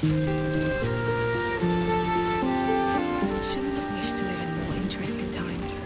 Shouldn't have wished to live in more interesting times.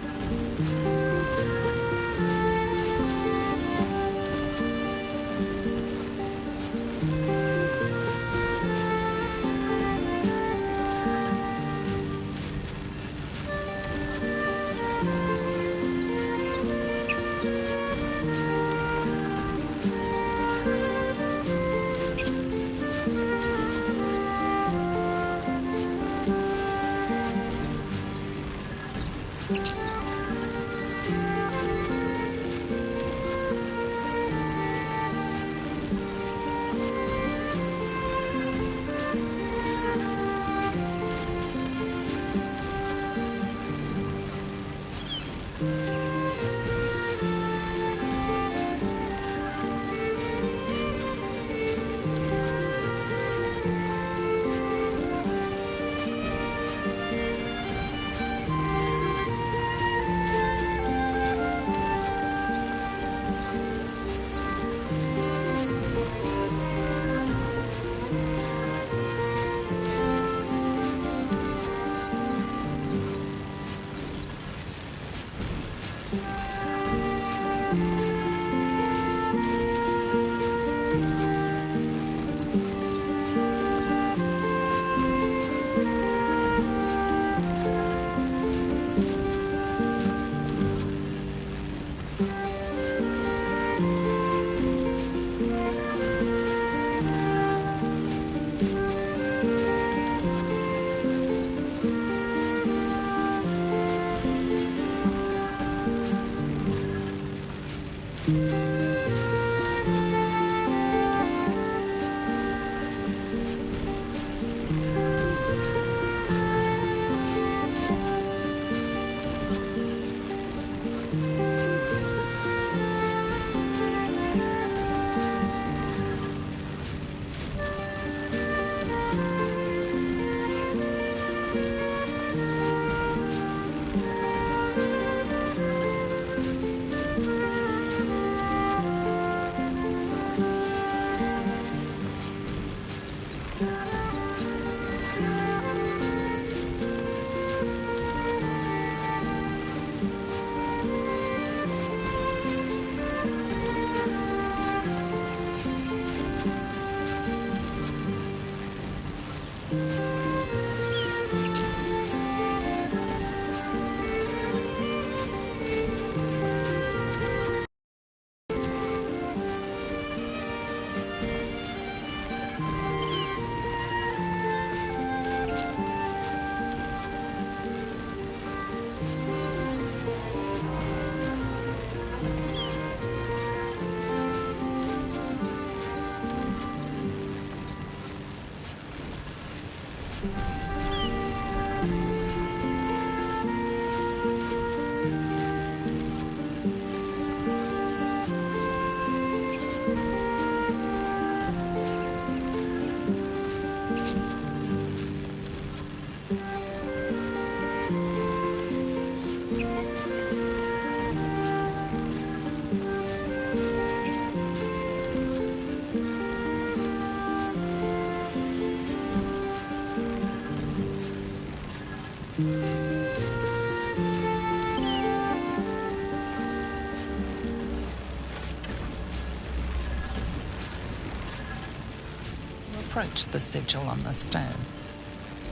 Approach the sigil on the stone.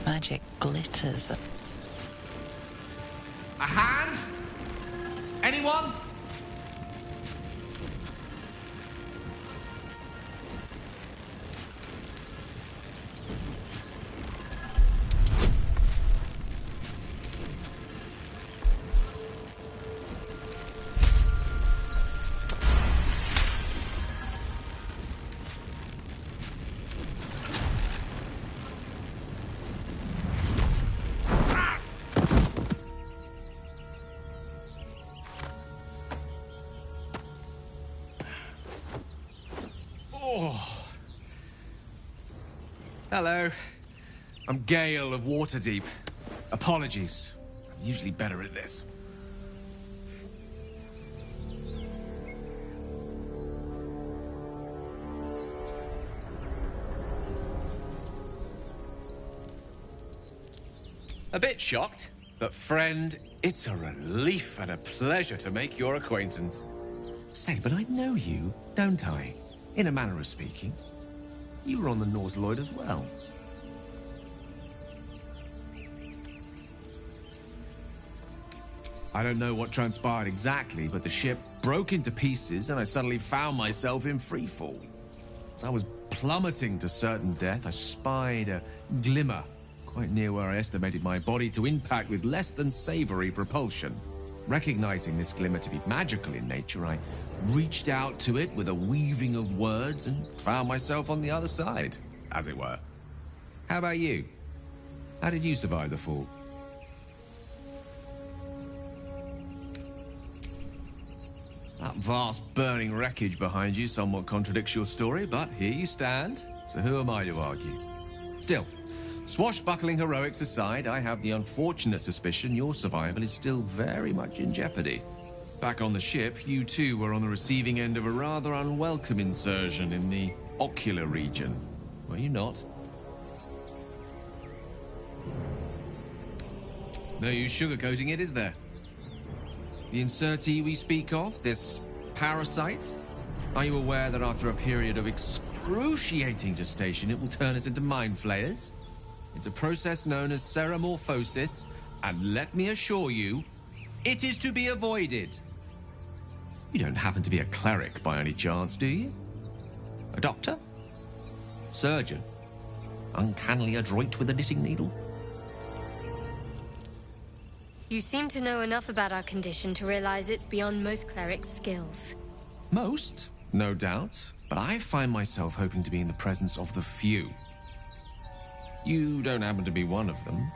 Magic glitters. A hand? Anyone? Hello. I'm Gale of Waterdeep. Apologies. I'm usually better at this. A bit shocked, but friend, it's a relief and a pleasure to make your acquaintance. Say, but I know you, don't I? In a manner of speaking. You were on the North Lloyd as well. I don't know what transpired exactly, but the ship broke into pieces and I suddenly found myself in freefall. As I was plummeting to certain death, I spied a glimmer quite near where I estimated my body to impact with less than savory propulsion. Recognizing this glimmer to be magical in nature, I reached out to it with a weaving of words and found myself on the other side, as it were. How about you? How did you survive the fall? That vast burning wreckage behind you somewhat contradicts your story, but here you stand, so who am I to argue? Still, swashbuckling heroics aside, I have the unfortunate suspicion your survival is still very much in jeopardy. Back on the ship, you too were on the receiving end of a rather unwelcome insertion in the ocular region, were you not? No use sugarcoating it, is there? The insertee we speak of, this parasite, are you aware that after a period of excruciating gestation, it will turn us into mind flayers? It's a process known as seromorphosis, and let me assure you, it is to be avoided. You don't happen to be a cleric by any chance, do you? A doctor? Surgeon? Uncannily adroit with a knitting needle? You seem to know enough about our condition to realize it's beyond most clerics' skills. Most, no doubt, but I find myself hoping to be in the presence of the few. You don't happen to be one of them.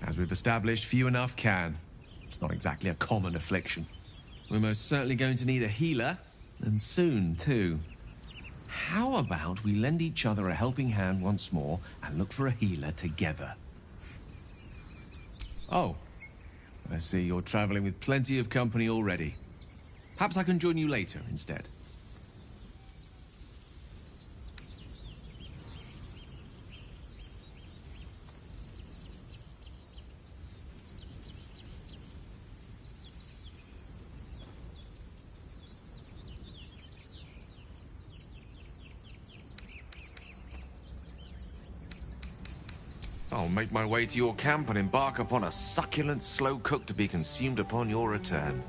As we've established, few enough can. It's not exactly a common affliction. We're most certainly going to need a healer, and soon, too. How about we lend each other a helping hand once more and look for a healer together? Oh, I see you're traveling with plenty of company already. Perhaps I can join you later instead. I'll make my way to your camp and embark upon a succulent slow cook to be consumed upon your return.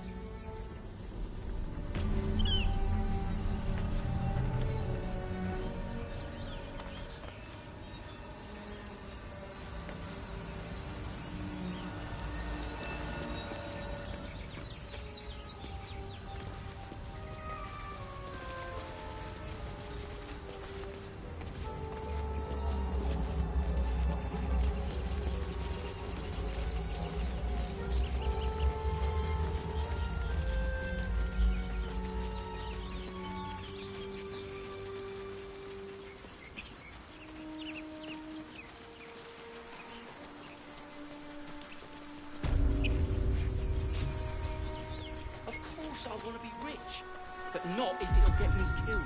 but not if it'll get me killed.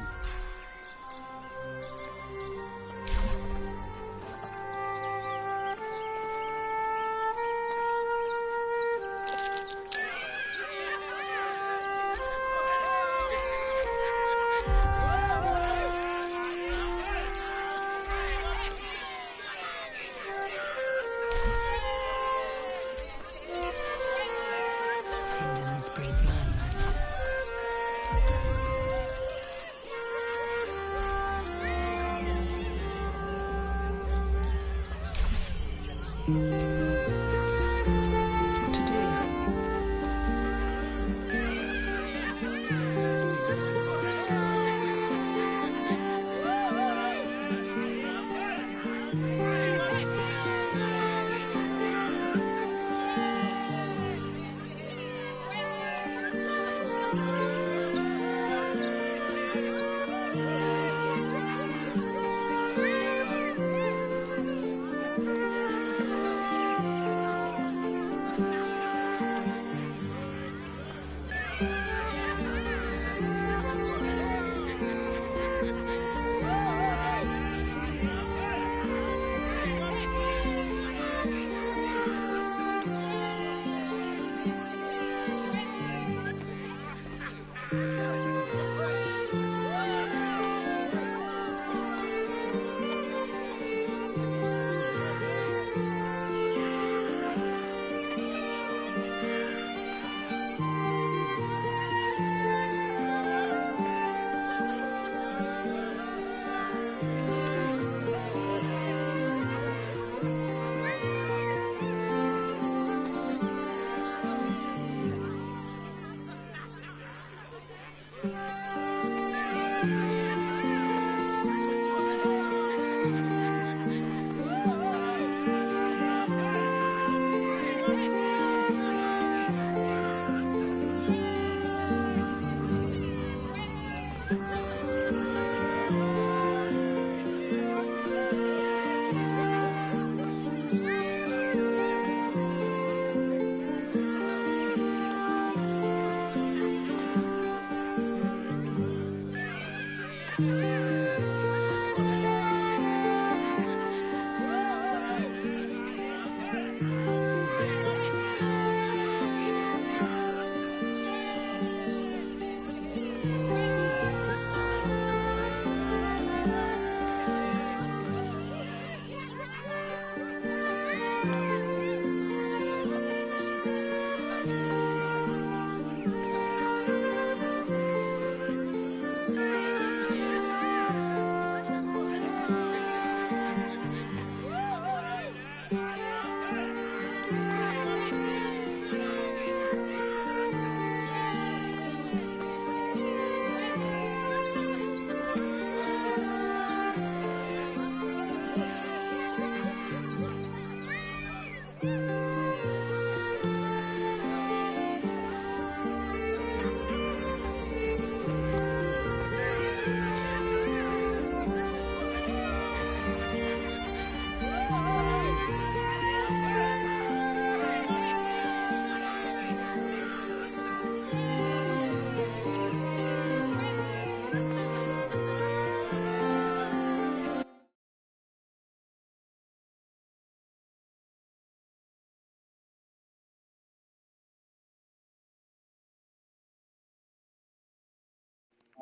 Indolence breeds madness. What to do?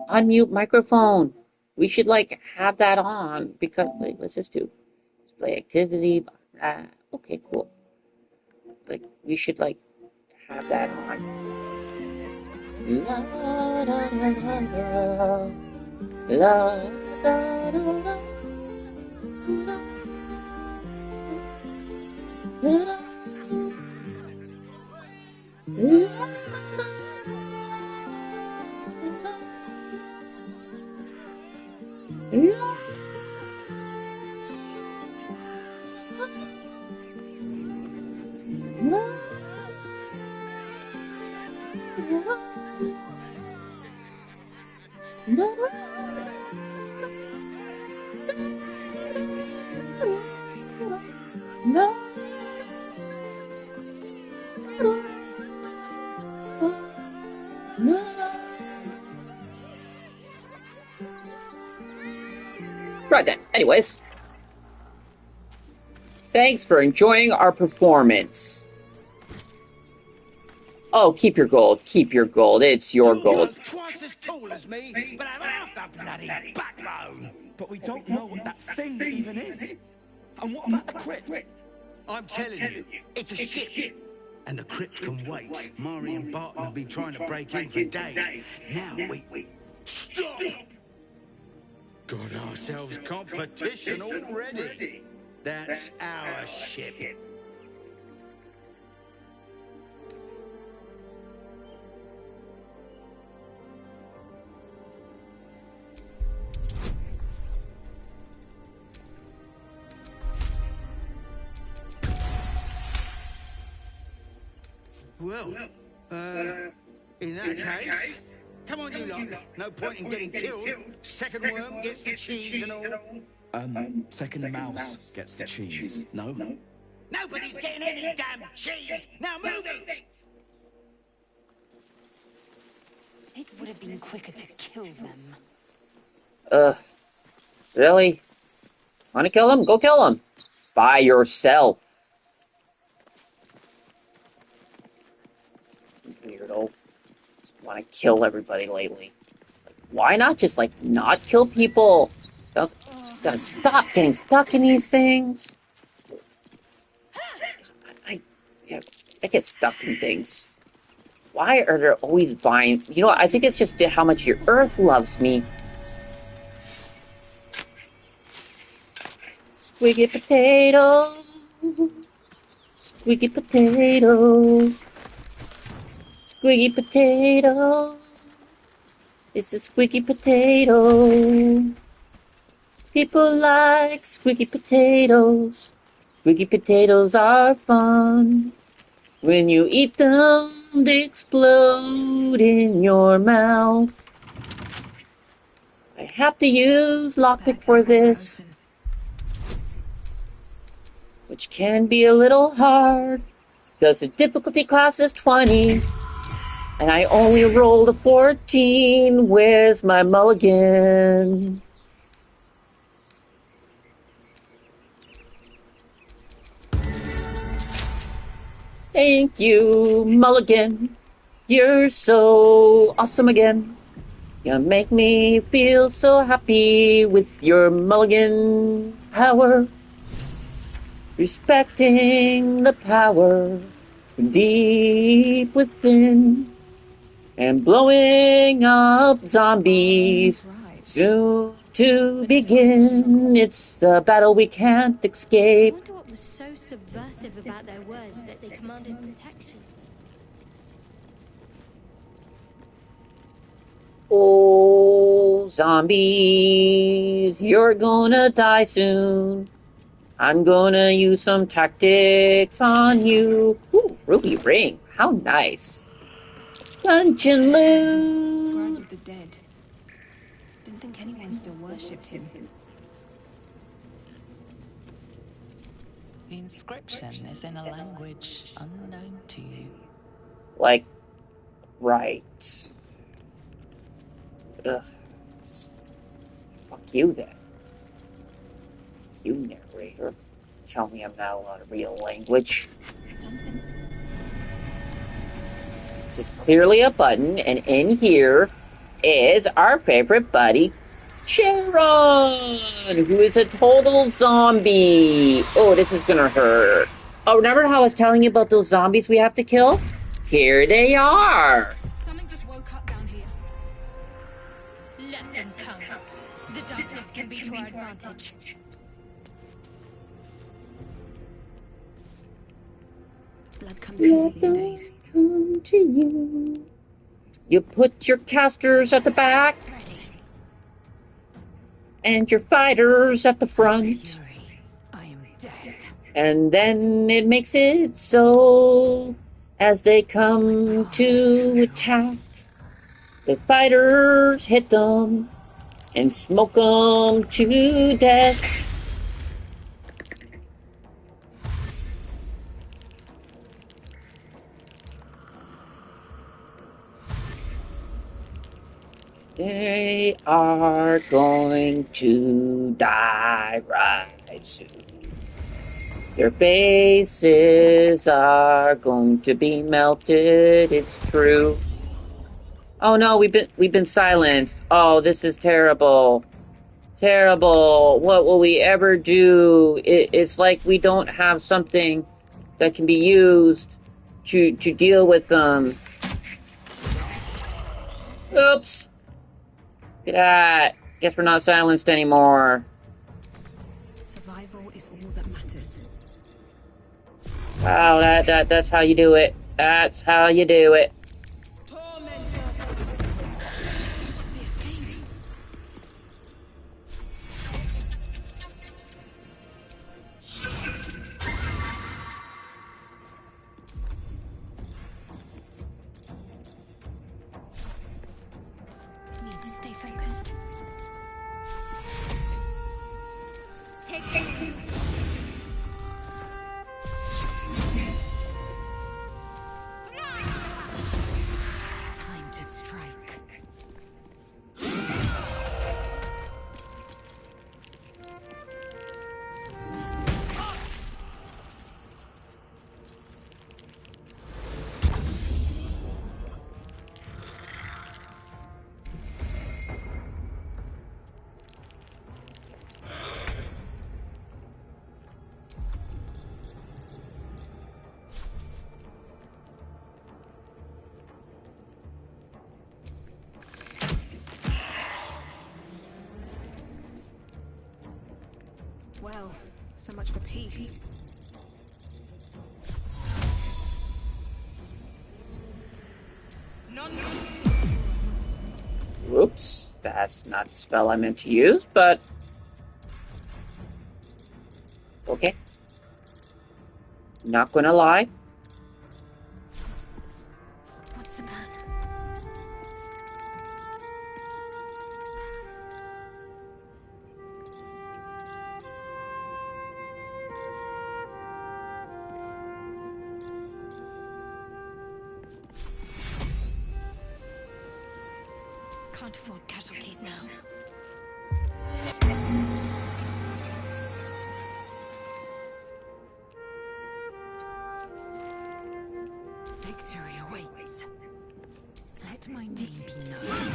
Unmute microphone. We should like have that on because like let's just do display activity. Okay, cool. Like we should like have that on. La da da da da. La da da da. Anyways, thanks for enjoying our performance. Oh, keep your gold. Keep your gold. It's your gold. You're twice as tall as me, but have half the bloody backbone. But we don't know what that thing even is. And what about the crypt? I'm telling you, it's a ship. And the crypt can wait. Mari and Barton have been trying to break in for days. Now we... Stop! Got ourselves competition already. That's our ship. Well, in that case, come on you lot. No point in getting killed. Second worm gets the cheese and all. Second mouse gets the cheese. No? Nobody's getting any damn cheese. Now move it! It would have been quicker to kill them. Really? Want to kill him? Go kill him. By yourself. Weirdo. Just want to kill everybody lately. Like, why not just, like, not kill people? Sounds... Gotta stop getting stuck in these things. I get stuck in things. Why are there always vines? You know what? I think it's just how much your earth loves me. Squiggy potato. Squiggy potato. Squiggy potato. It's a squiggy potato. People like squiggy potatoes. Squiggy potatoes are fun. When you eat them, they explode in your mouth. I have to use lockpick for this, which can be a little hard, because the difficulty class is 20, and I only rolled a 14. Where's my mulligan? Thank you, mulligan. You're so awesome again. You make me feel so happy with your mulligan power. Respecting the power from deep within. And blowing up zombies soon to begin. It's a battle we can't escape. I wonder what was so subversive about their words that they commanded protection. Oh, zombies, you're gonna die soon. I'm gonna use some tactics on you. Ooh, ruby ring. How nice. Dungeon loot. Scribe of the dead. Didn't think anyone still worshipped him. The inscription is in a language unknown to you. Like, right. Ugh. Fuck you then. You narrator. Tell me I'm not allowed to read a language. Something. This is clearly a button, and in here is our favorite buddy, Sharon, who is a total zombie. Oh, this is gonna hurt. Oh, remember how I was telling you about those zombies we have to kill? Here they are. Something just woke up down here. Let them come. The darkness can be to our advantage. Blood comes easy Let these them days. come to you. You put your casters at the back Ready. and your fighters at the front. Fury, I am death. And then it makes it so as they come to attack, the fighters hit them and smoke them to death. They They are going to die right soon. Their faces are going to be melted, it's true. Oh no, we've been silenced. Oh, this is terrible. Terrible. What will we ever do? It's like we don't have something that can be used to deal with them. Oops. Look at that. Guess we're not silenced anymore. Survival is all that matters. Wow, that's how you do it. That's how you do it. Need to stay focused. Take Time to strike. Well, so much for peace. Whoops. That's not the spell I meant to use, but... okay. Not gonna lie. What's the plan? Can't afford casualties now. Victory awaits. Let my name be known.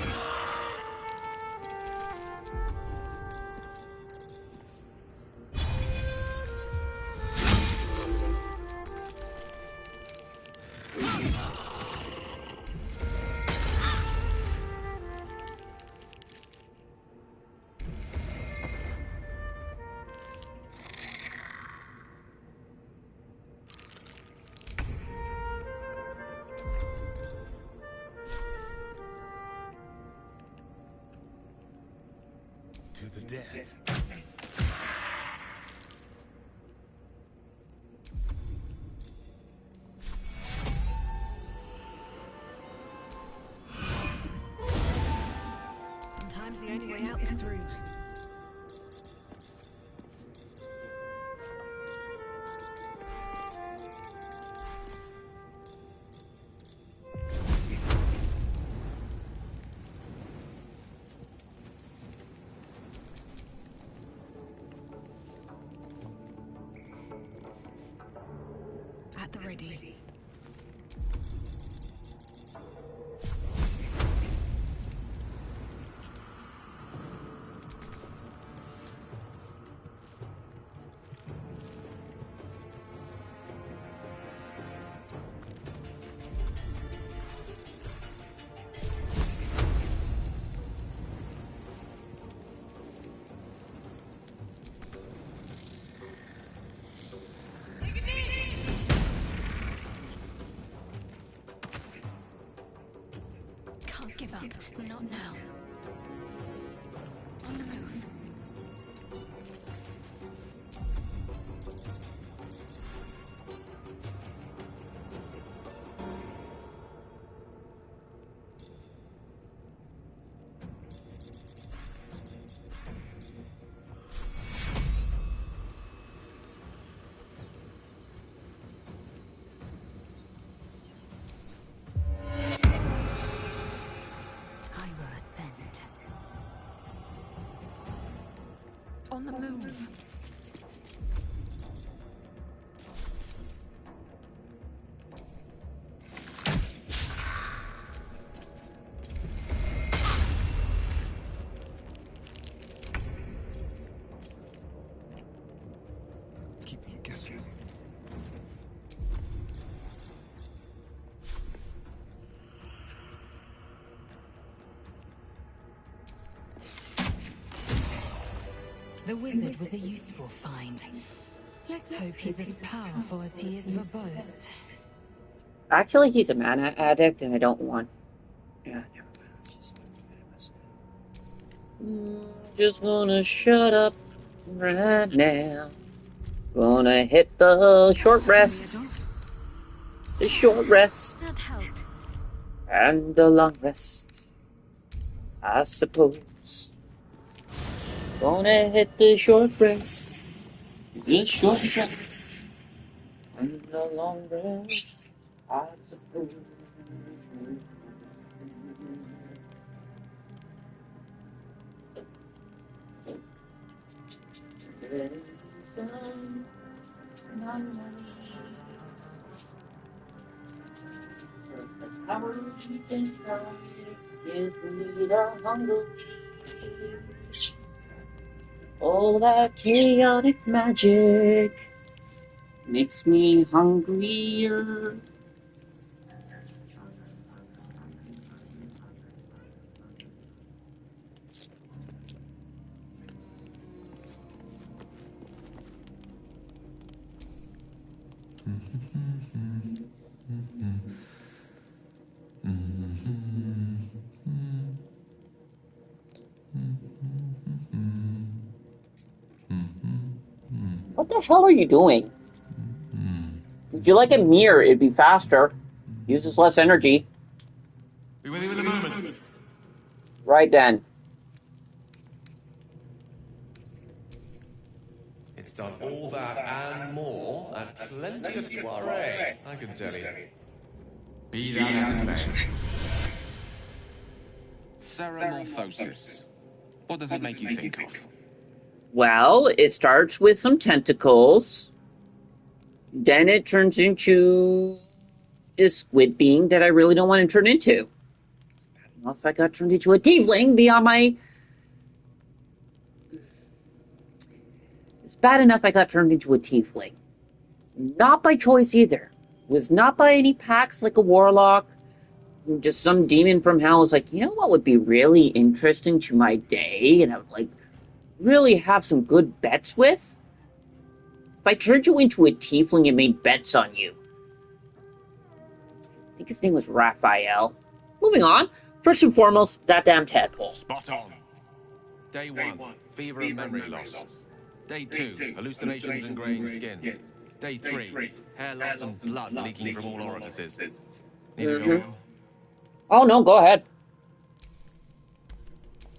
To the death. Sometimes the only way out is through. At the ready. Can't give up. Not now. On the move. I will ascend. On the move. Keep them guessing. The wizard was a useful find. Let's hope he's as powerful as he is verbose. Actually, he's a mana addict, and I don't want. Yeah, never mind. It's just gonna shut up right now. Gonna hit the short rest. The short rest. That helped. And the long rest. I suppose. Gonna hit the short rest. The short rest. And the long rest. I suppose. All that chaotic magic makes me hungrier. What the hell are you doing? Would you like a mirror? It'd be faster. Uses less energy. Be with you in a moment. Right then. It's done all that and more at plenty of soiree, I can tell you. Be that as it may. Ceramorphosis. What does it make you think of? Well, it starts with some tentacles. Then it turns into this squid being that I really don't want to turn into. I don't know if I got turned into a tiefling beyond my... It's bad enough I got turned into a tiefling. Not by choice either. It was not by any packs like a warlock. Just some demon from hell was like, you know what would be really interesting to my day? And I would like really have some good bets with? If I turned you into a tiefling and made bets on you. I think his name was Raphael. Moving on. First and foremost, that damn tadpole. Spot on. Day 1, fever and memory loss. Day 2, hallucinations and graying skin. Day 3, hair loss and blood leaking from all orifices. Need to go on? Oh no, go ahead.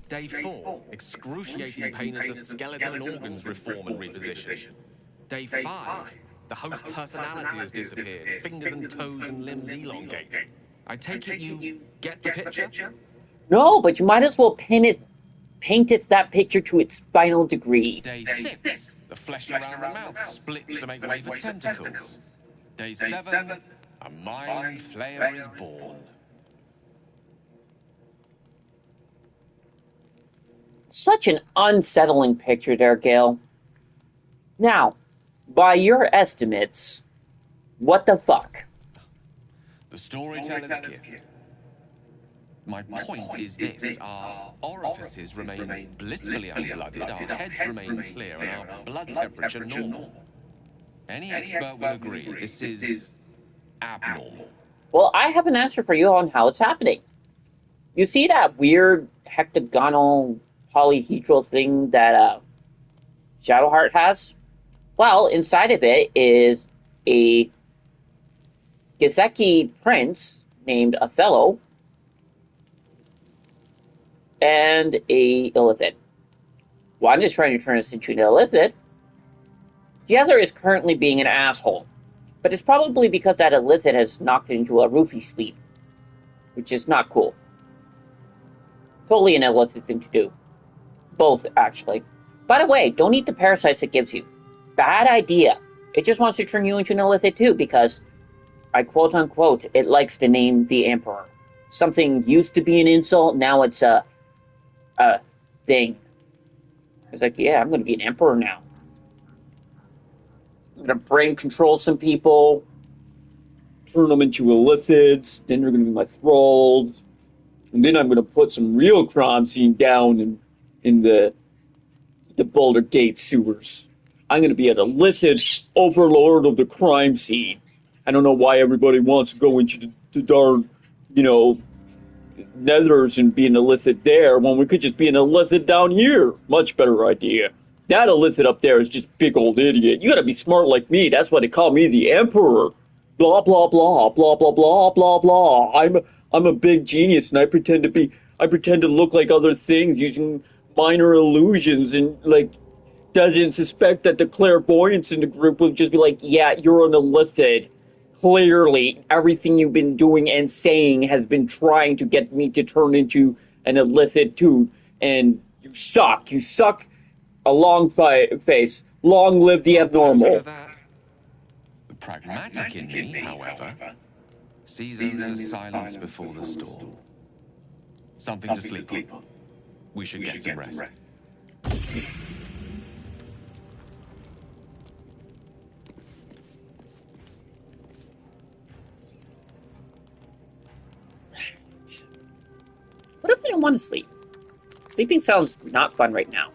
Day 4, excruciating pain as the skeleton and organs reform and reposition. Day 5, the host personality has disappeared, fingers and toes and limbs elongate. I take it you get the picture? No, but you might as well paint that picture to its final degree. Day 6, the flesh around the mouth splits to make way for tentacles. Day 7, a mind flayer is born. Such an unsettling picture there, Gale. Now, by your estimates, what the fuck? The storyteller's gift. My point is this: our orifices remain blissfully unblooded, our heads remain clear, and our blood temperature normal. Any expert will agree this is abnormal. Well, I have an answer for you on how it's happening. You see that weird hexagonal polyhedral thing that Shadowheart has? Well, inside of it is a Githeki prince named Othello and a Illithid. One is trying to turn us into an Illithid. The other is currently being an asshole. But it's probably because that Illithid has knocked it into a roofie sleep, which is not cool. Totally an Illithid thing to do. Both, actually. By the way, don't eat the parasites it gives you. Bad idea. It just wants to turn you into an illithid too, because, I quote unquote, it likes to name the Emperor. Something used to be an insult, now it's a thing. It's like, yeah, I'm gonna be an Emperor now. I'm gonna brain control some people, turn them into illithids, then they're gonna be my thralls, and then I'm gonna put some real crime scene down in the Boulder Gate sewers. I'm going to be an illithid overlord of the crime scene. I don't know why everybody wants to go into the darn, nethers and be an illithid there when we could just be an illithid down here. Much better idea. That illithid up there is just big old idiot. You got to be smart like me. That's why they call me the Emperor. Blah blah blah blah blah blah blah blah. I'm a big genius, and I pretend to look like other things using minor illusions, and doesn't suspect that the clairvoyants in the group will just be like, yeah, you're an illithid. Clearly, everything you've been doing and saying has been trying to get me to turn into an illithid too, and you suck. You suck. A long face. Long live the abnormal. The pragmatic in me, however, sees only the silence before the storm. Something to sleep on. We should get some rest. What if I don't want to sleep? Sleeping sounds not fun right now.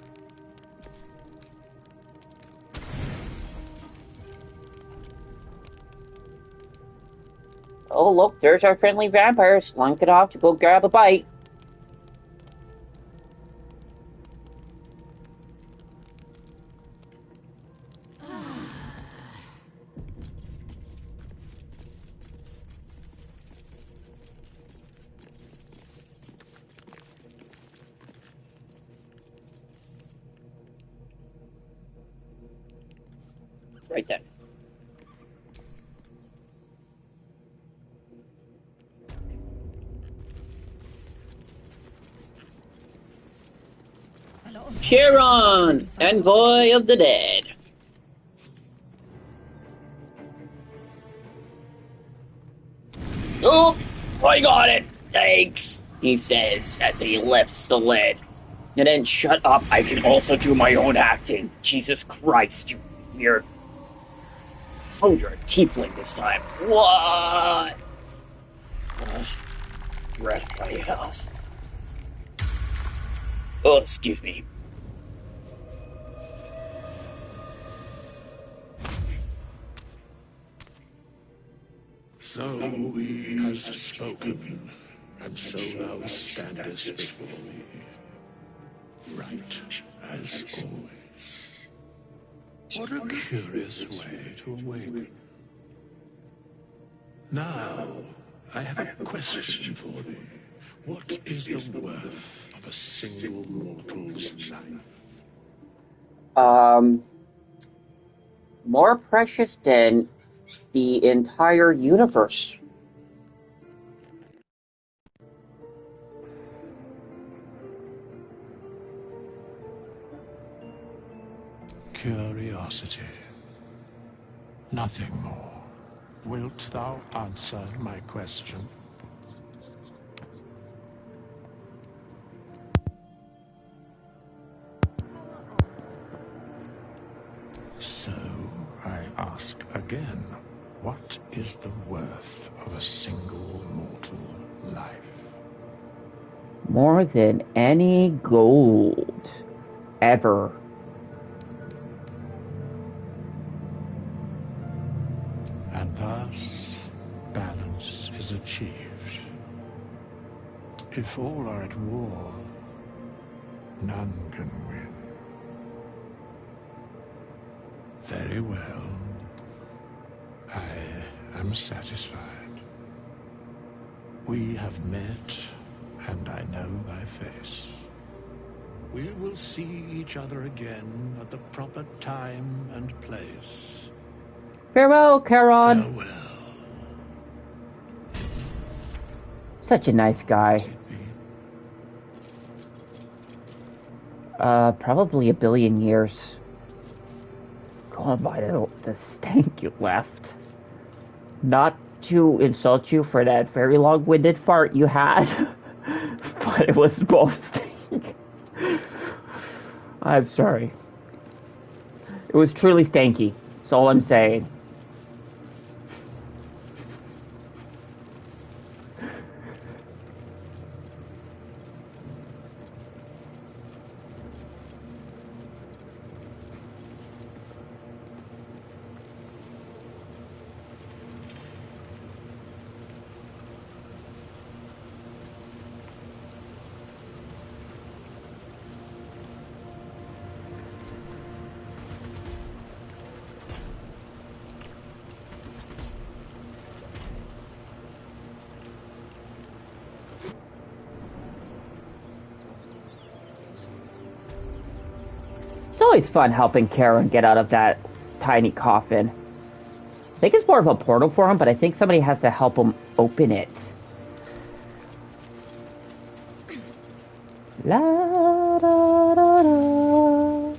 Oh, look, there's our friendly vampire slunk it off to go grab a bite. Right then. Charon, envoy of the dead. Oh, I got it. Thanks, he says as he lifts the lid. And then, shut up, I can also do my own acting. Jesus Christ, you weird. Oh, you're a tiefling this time. What? Breath by house. Oh, excuse me. So he has spoken, and so thou standest before me, right as always. What a curious way to awaken. Now, I have a question for thee. What is the worth of a single mortal's life? More precious than the entire universe. Curiosity. Nothing more. Wilt thou answer my question? So, I ask again, what is the worth of a single mortal life? More than any gold ever. And thus, balance is achieved. If all are at war, none can win. Very well. I am satisfied. We have met, and I know thy face. We will see each other again at the proper time and place. Farewell, Charon. Farewell. Such a nice guy. Probably a billion years. Going by the stank you left. Not to insult you for that very long-winded fart you had, but it was both stank. I'm sorry. It was truly stanky. That's all I'm saying. It's always fun helping Karen get out of that tiny coffin. I think it's more of a portal for him, but I think somebody has to help him open it. La da da da,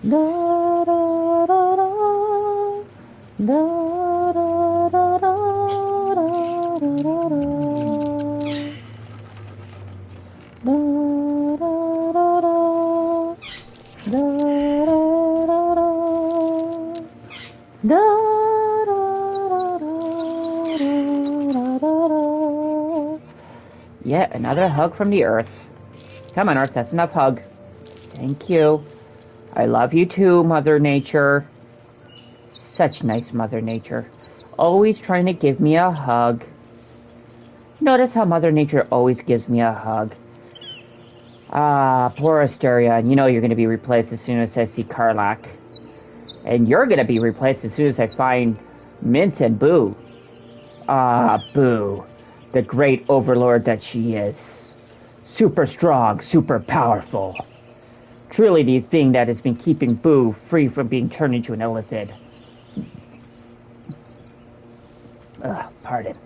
da da da da, da da da da, da da Yeah, another hug from the Earth. Come on, Earth, that's enough hug. Thank you. I love you too, Mother Nature. Such nice Mother Nature. Always trying to give me a hug. Notice how Mother Nature always gives me a hug. Ah, poor Asterion. You know you're going to be replaced as soon as I see Karlach. And you're going to be replaced as soon as I find Mint and Boo. Ah, Boo. The great overlord that she is. Super strong, super powerful. Truly the thing that has been keeping Boo free from being turned into an illithid. Pardon.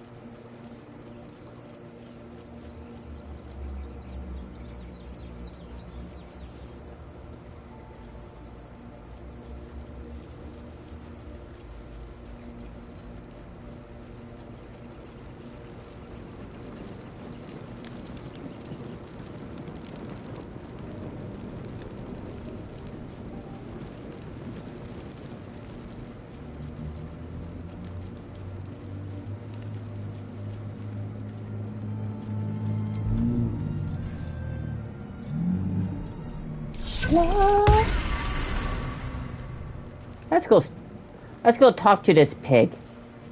Let's go talk to this pig.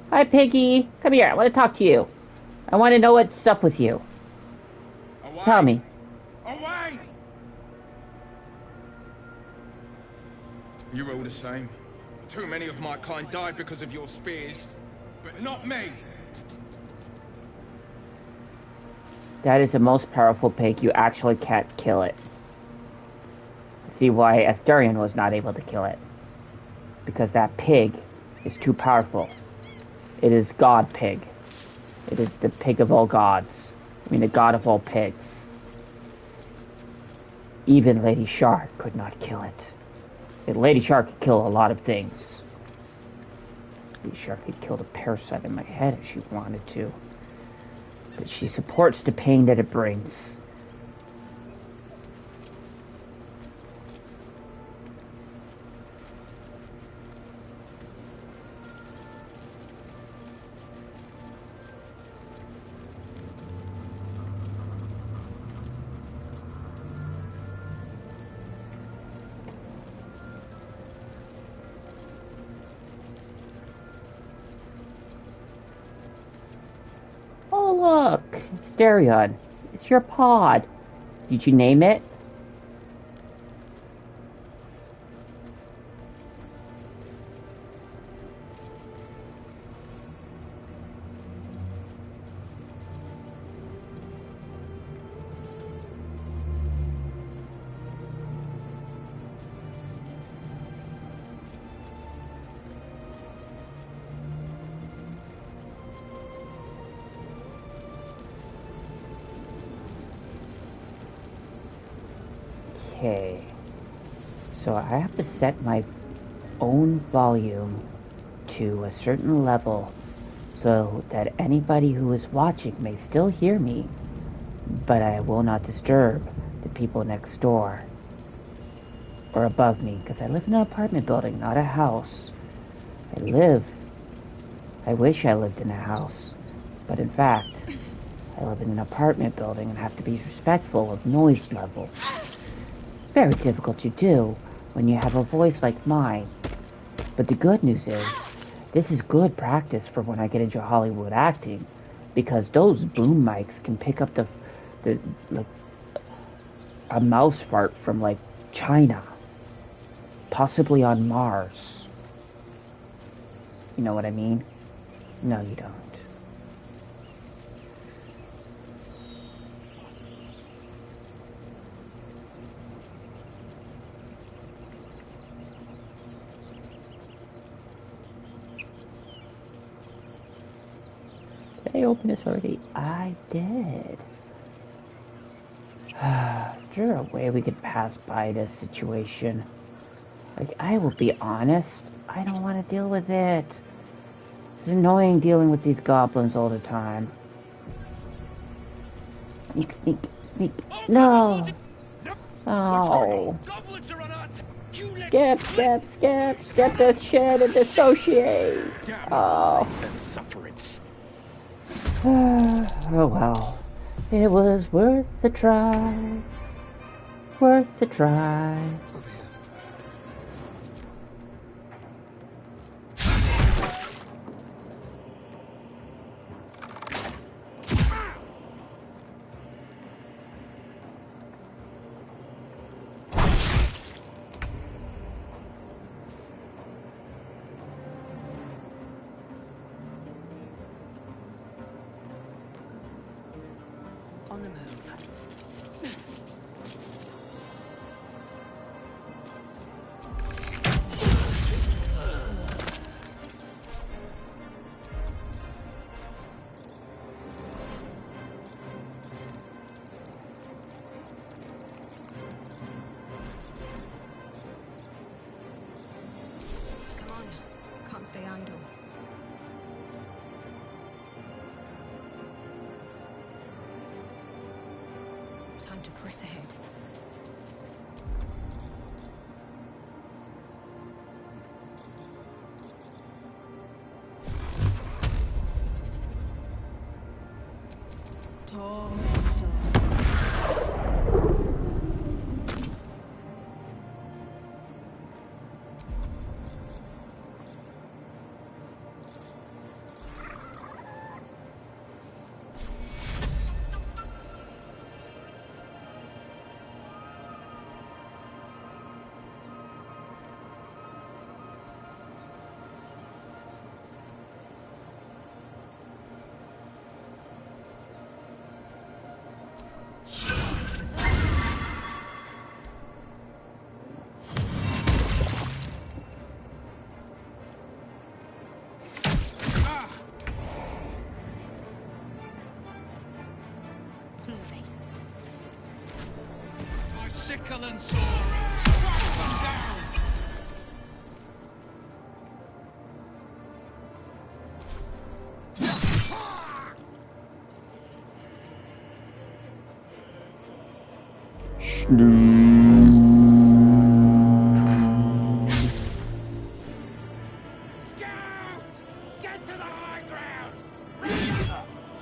Hi, Piggy. Come here. I want to talk to you. I want to know what's up with you. Away. Tell me. Away! You're all the same. Too many of my kind died because of your spears, but not me. That is the most powerful pig. You actually can't kill it. See why Asterion was not able to kill it. Because that pig is too powerful. It is God Pig. It is the pig of all gods. I mean, the god of all pigs. Even Lady Shar could not kill it. And Lady Shar could kill a lot of things. Lady Shar could kill the parasite in my head if she wanted to. But she supports the pain that it brings. Oh look, it's Darion. It's your pod. Did you name it? Okay. So I have to set my own volume to a certain level so that anybody who is watching may still hear me, but I will not disturb the people next door or above me, because I live in an apartment building, not a house. I wish I lived in a house, but in fact, I live in an apartment building and have to be respectful of noise level. Very difficult to do when you have a voice like mine. But the good news is, this is good practice for when I get into Hollywood acting, because those boom mics can pick up the like a mouse fart from like China, possibly on Mars. You know what I mean? No, you don't. Did I open this already? I did. Is there a way we could pass by this situation? Like, I will be honest, I don't want to deal with it. It's annoying dealing with these goblins all the time. Sneak, sneak, sneak. No! Oh. Skip this shit and dissociate. Oh. Oh well. It was worth the try. Worth the try. On the move. Come on, can't stay idle. Time to press ahead. Sickle and sword! Strike them down! Scouts! Get to the high ground!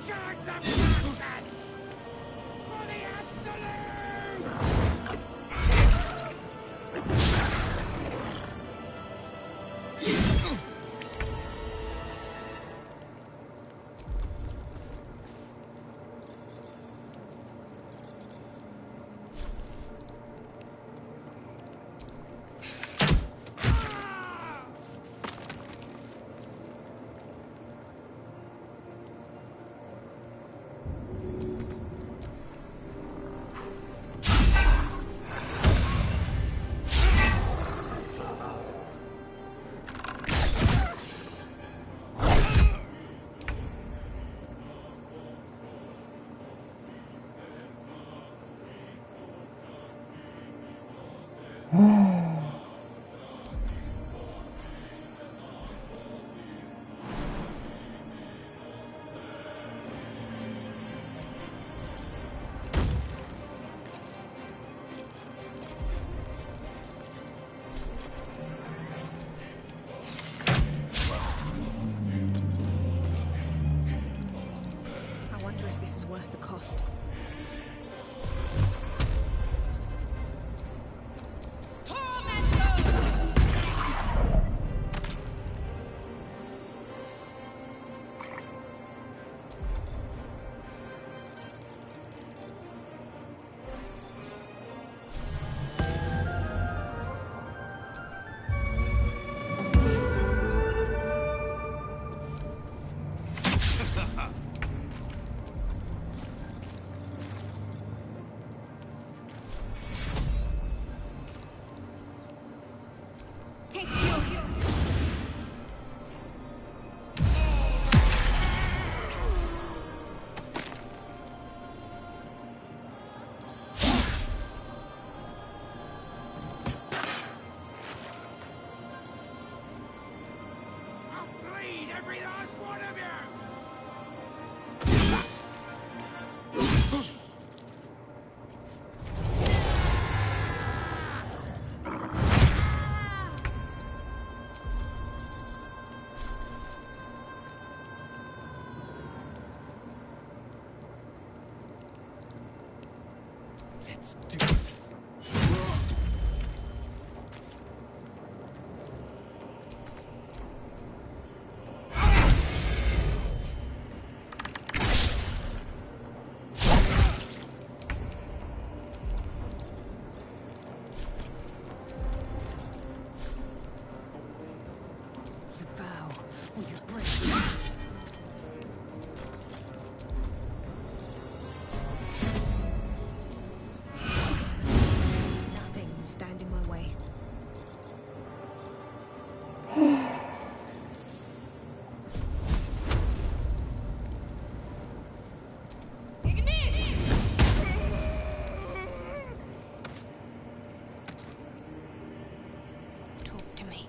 Charge them bastards! For the absolute! worth the cost. Let's do it. You bow, or you break. Nothing will stand in my way. Talk to me.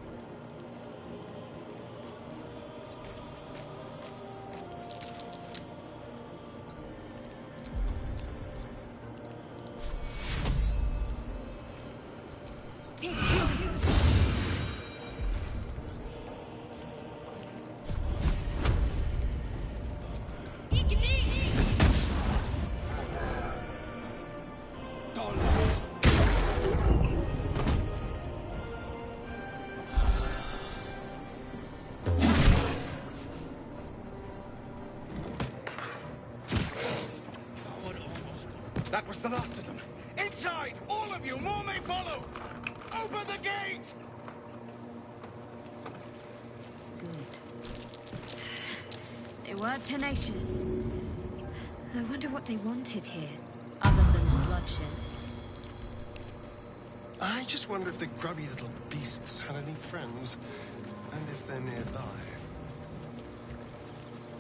That was the last of them. Inside! All of you! More may follow! Open the gate! Good. They were tenacious. I wonder what they wanted here, other than bloodshed. I just wonder if the grubby little beasts had any friends, and if they're nearby.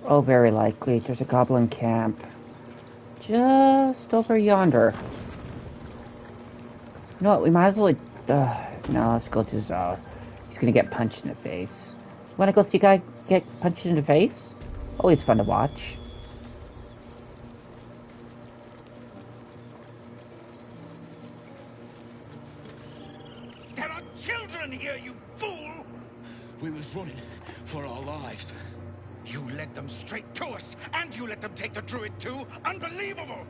Oh, very likely. There's a goblin camp just over yonder. You know what? We might as well. No, let's go to Zara. He's gonna get punched in the face. Wanna go see a guy get punched in the face? Always fun to watch. There are children here, you fool! We was running for our lives. You led them straight to us, and you let them take the druid too? Unbelievable!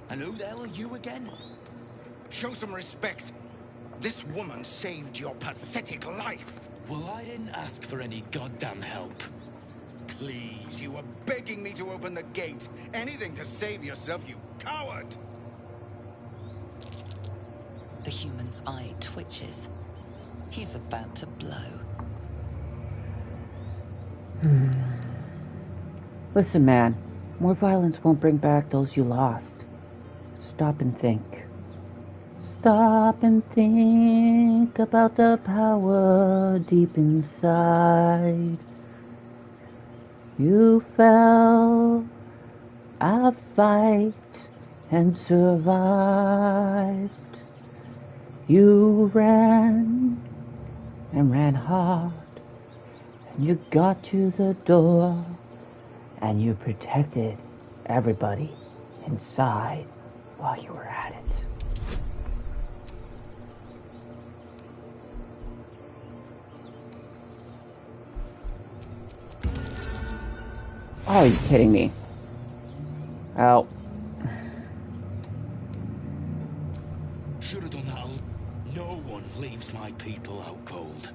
And who the hell are you again? Show some respect. This woman saved your pathetic life. Well, I didn't ask for any goddamn help. Please, you were begging me to open the gate. Anything to save yourself, you coward! The human's eye twitches. He's about to blow. Listen, man. More violence won't bring back those you lost. Stop and think. Stop and think about the power deep inside. You fell a fight and survived. You ran and ran hard. And you got to the door, and you protected everybody inside while you were at it. Oh, are you kidding me? Oh. Should have done that. No one leaves my people out cold.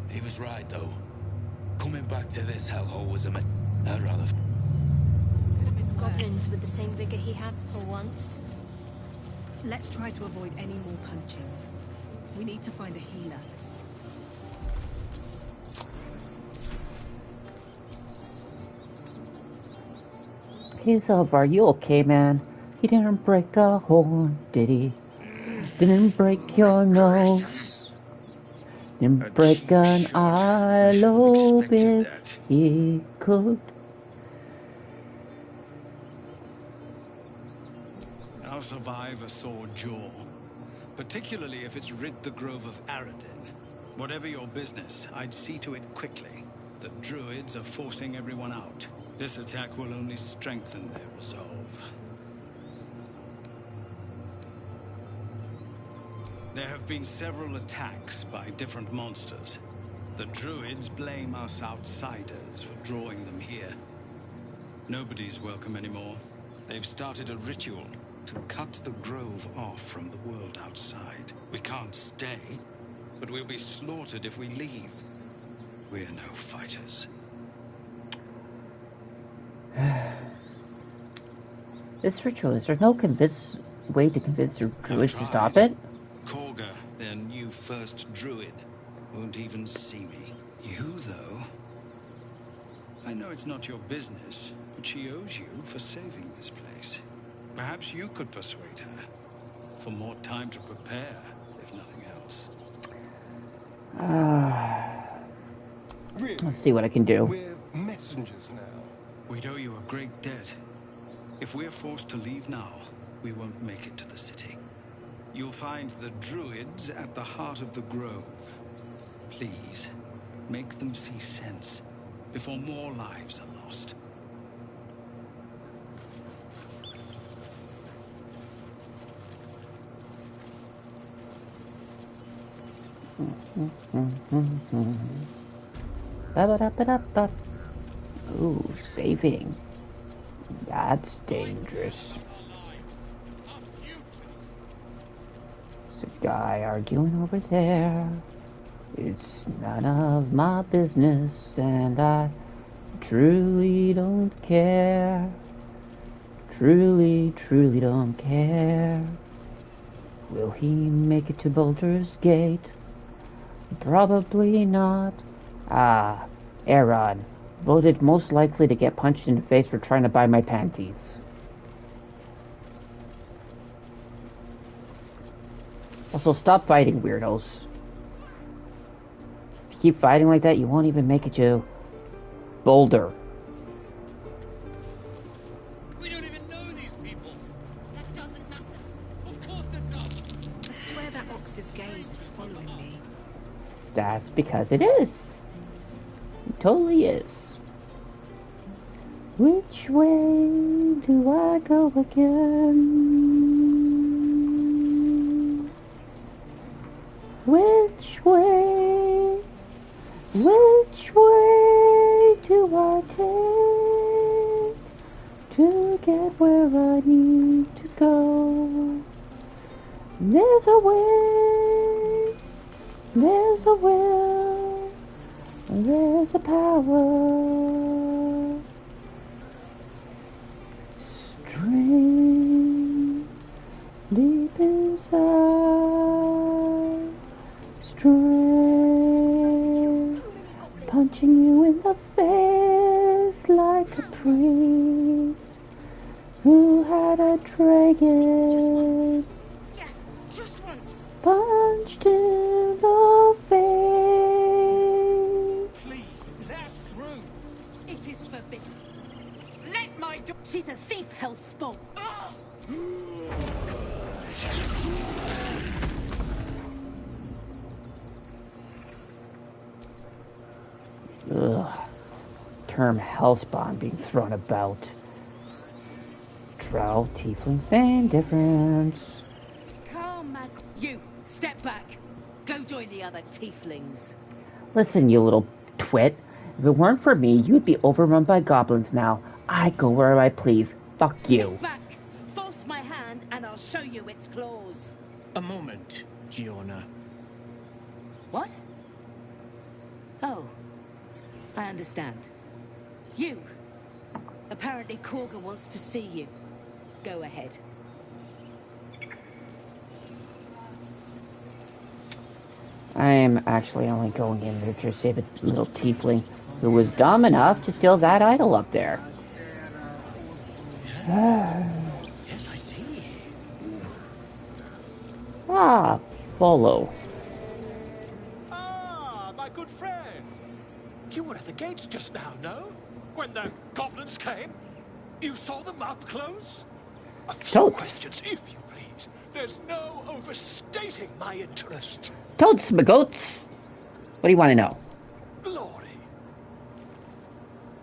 He was right, though. Coming back to this hellhole was a I'd rather... Goblins with the same vigor he had for once. Let's try to avoid any more punching. We need to find a healer. Hey, Silver, are you okay, man? He didn't break a horn, did he? Didn't break your nose. Didn't break an eyelobe if he could. I'll survive a sore jaw, particularly if it's rid the grove of Aradin. Whatever your business, I'd see to it quickly. The druids are forcing everyone out. This attack will only strengthen their resolve. There have been several attacks by different monsters. The druids blame us outsiders for drawing them here. Nobody's welcome anymore. They've started a ritual to cut the grove off from the world outside. We can't stay, but we'll be slaughtered if we leave. We're no fighters. This ritual, is there no way to convince the druids to stop it? Korga, their new first druid, won't even see me. You, though... I know it's not your business, but she owes you for saving this place. Perhaps you could persuade her, for more time to prepare, if nothing else. Let's see what I can do. We're messengers now. We'd owe you a great debt. If we're forced to leave now, we won't make it to the city. You'll find the druids at the heart of the grove. Please, make them see sense before more lives are lost. Ooh, saving. That's dangerous. There's a guy arguing over there. It's none of my business, and I truly don't care. Truly, truly don't care. Will he make it to Baldur's Gate? Probably not. Ah, Aaron. Voted most likely to get punched in the face for trying to buy my panties. Also, stop fighting, weirdos. If you keep fighting like that, you won't even make it to Boulder. We don't even know these people. That doesn't matter. Of course it does. I swear that ox's gaze is following me. That's because it is. It totally is. Which way do I go again? Which way do I take to get where I need to go? There's a way, there's a will, there's a power. Strength deep inside, strength punching you in the face like a priest who had a dragon. Yeah, just once. Punched in the face. Please, let us through. It is forbidden. Let my daughter... She's a thief, hellspawn. Ugh. Term hellspawn being thrown about. Drow, tieflings, and difference. Calm, man. You, step back. Go join the other tieflings. Listen, you little twit. If it weren't for me, you'd be overrun by goblins now. I go where I please. Fuck you. Step back. Force my hand, and I'll show you its claws. A moment, Giona. What? Oh. I understand. You. Apparently Korga wants to see you. Go ahead. I am actually only going in there to save a little tiefling who was dumb enough to steal that idol up there. Yes, I see. Ah, follow. Ah, my good friend. You were at the gates just now, no? When the goblins came? You saw them up close? A few questions, if you please. There's no overstating my interest. Toads, my goats. What do you want to know? Glory.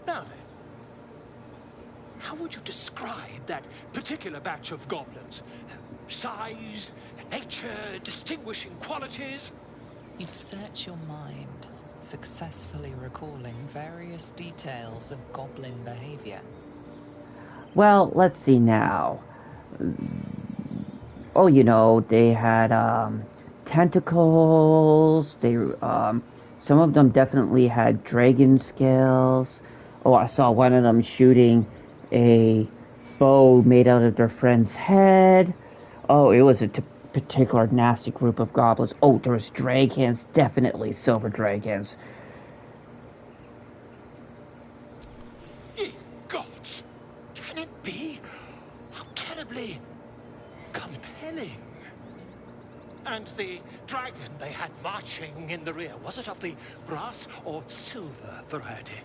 Now then, how would you describe that particular batch of goblins? Size, nature, distinguishing qualities? You search your mind, successfully recalling various details of goblin behavior. Well, let's see now. Oh, you know, they had tentacles. They some of them definitely had dragon scales. Oh, I saw one of them shooting a bow made out of their friend's head. Oh, it was a particular nasty group of goblins. Oh, there was dragons, definitely silver dragons. Ye gods! Can it be? How terribly compelling. And the dragon they had marching in the rear, was it of the brass or silver variety?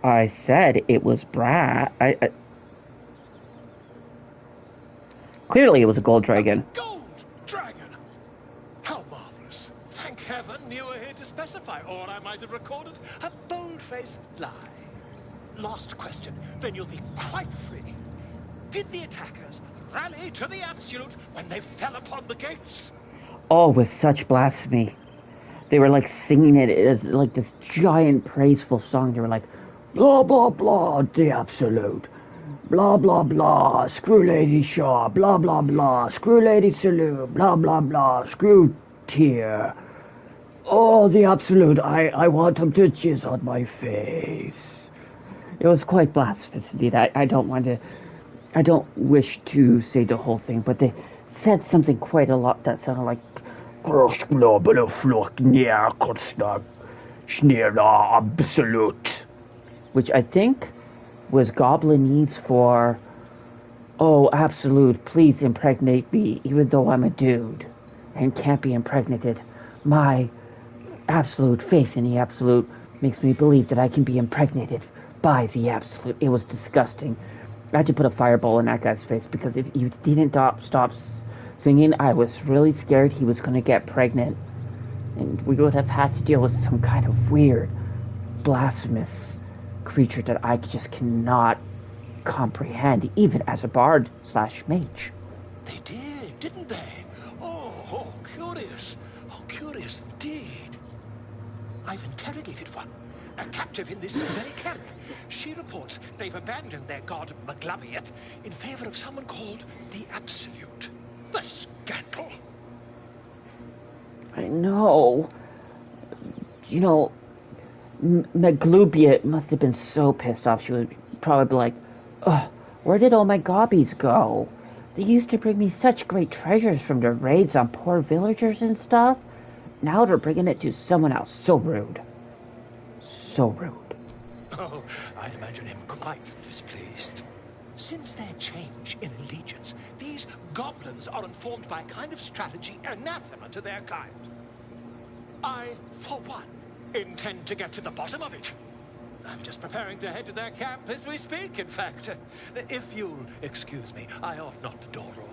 I said it was brass. Clearly it was a gold dragon. A gold dragon! How marvelous. Thank heaven you were here to specify, or I might have recorded a bold-faced lie. Last question, then you'll be quite free. Did the attackers rally to the absolute when they fell upon the gates? Oh, with such blasphemy. They were like singing it as like this giant praiseful song. They were like, blah, blah, blah, the absolute. Blah, blah, blah, screw Lady Shaw. Blah, blah, blah, screw Lady Salute. Blah, blah, blah, screw Tyr. Oh, the absolute. I want them to jizz on my face. It was quite blasphemous indeed. I don't wish to say the whole thing, but they said something quite a lot that sounded like absolute, which I think was Goblinese for, oh, absolute, please impregnate me, even though I'm a dude and can't be impregnated. My absolute faith in the absolute makes me believe that I can be impregnated by the absolute. It was disgusting. I had to put a fireball in that guy's face because if he didn't stop singing, I was really scared he was going to get pregnant. And we would have had to deal with some kind of weird, blasphemous creature that I just cannot comprehend, even as a bard / mage. They did, didn't they? Oh, curious. Oh, curious indeed. I've interrogated one, a captive in this very camp. She reports they've abandoned their god Maglabiet in favor of someone called the Absolute. The scandal! I know. You know, Maglubiet must have been so pissed off. She would probably be like, ugh, where did all my gobbies go? They used to bring me such great treasures from their raids on poor villagers and stuff. Now they're bringing it to someone else. So rude. So rude. Oh, I'd imagine him quite displeased. Since their change in allegiance, these Goblins are informed by a kind of strategy anathema to their kind. I, for one, intend to get to the bottom of it. I'm just preparing to head to their camp as we speak, in fact. If you'll excuse me, I ought not to dawdle.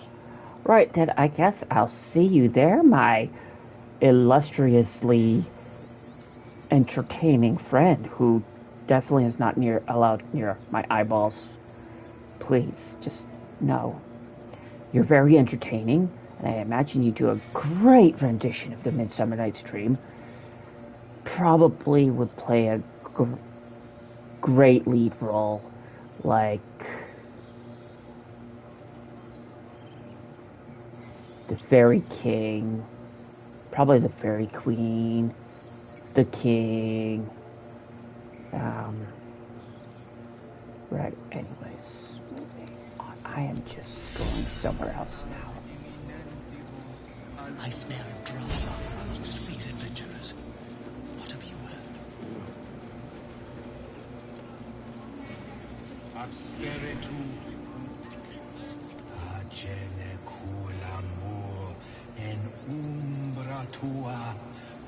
Right, then I guess I'll see you there, my illustriously entertaining friend who definitely is not allowed near my eyeballs. Please, just know. You're very entertaining, and I imagine you do a great rendition of the Midsummer Night's Dream. Probably would play a great lead role, like the Fairy King, probably the Fairy Queen, the King. Right, anyways, I am just going somewhere else now. I smell drama amongst these adventurers. What have you heard? Asperitu agene culamur en umbra tua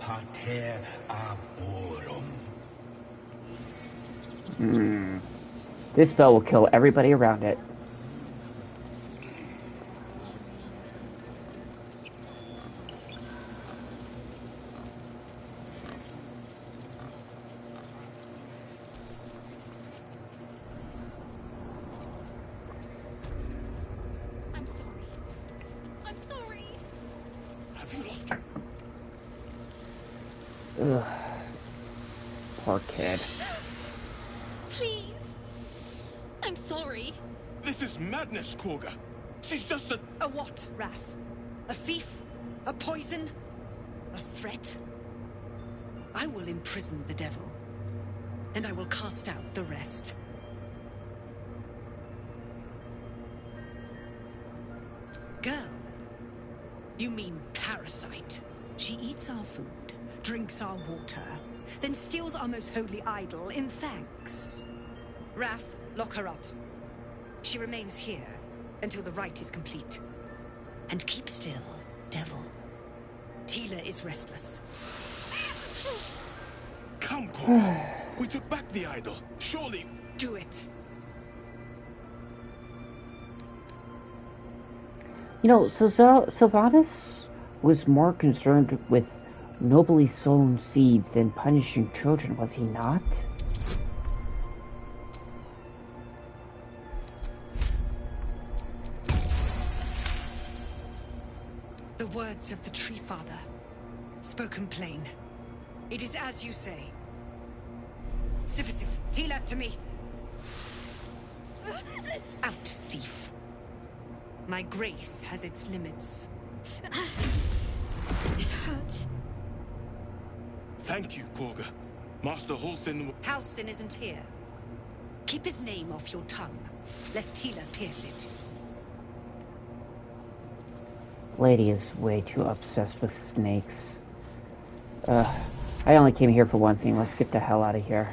pater aborum. This spell will kill everybody around it. I'm sorry. I'm sorry. Have you lost? Ugh. Poor kid. Please. I'm sorry. This is madness, Korga. She's just a what, Wrath? A thief? A poison? A threat? I will imprison the devil, and I will cast out the rest. Girl? You mean parasite? She eats our food, drinks our water, then steals our most holy idol in thanks. Wrath, lock her up. She remains here until the rite is complete. And keep still, devil. Tila is restless. Come, Korga. We took back the idol. Surely. Do it. You know, so Sylvanas was more concerned with nobly sown seeds than punishing children, was he not? The words of the Tree Father, spoken plain. It is as you say. Sifisif, Tila, to me. Out, thief. My grace has its limits. It hurts. Thank you, Korga. Master Halsin. Halsin isn't here. Keep his name off your tongue, lest Tila pierce it. Lady is way too obsessed with snakes. I only came here for one thing. Let's get the hell out of here.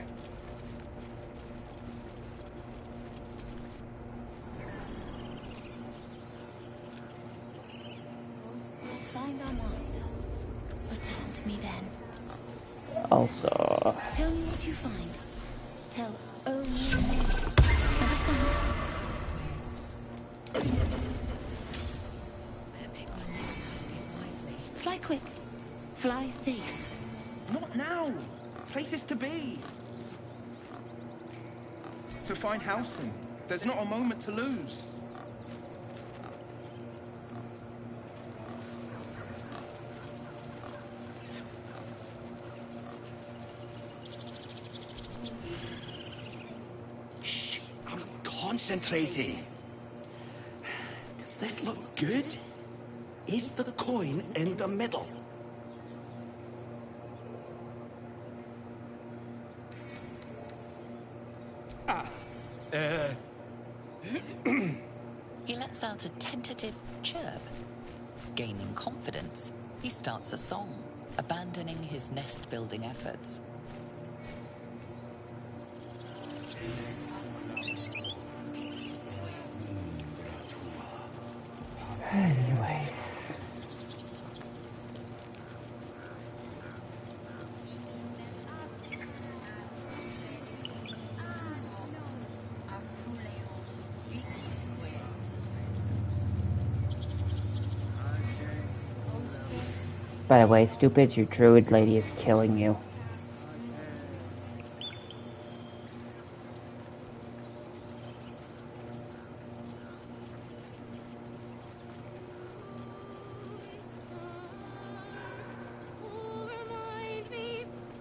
Find our master. Return to me then. Also... Tell me what you find. Tell only me. Understand? Fly quick. Fly safe. Not now. Places to be. To find Halsin. There's not a moment to lose. Shh, I'm concentrating. Does this look good? Is the coin in the middle? He lets out a tentative chirp. Gaining confidence, he starts a song, abandoning his nest-building efforts. By the way, stupid, your druid lady is killing you.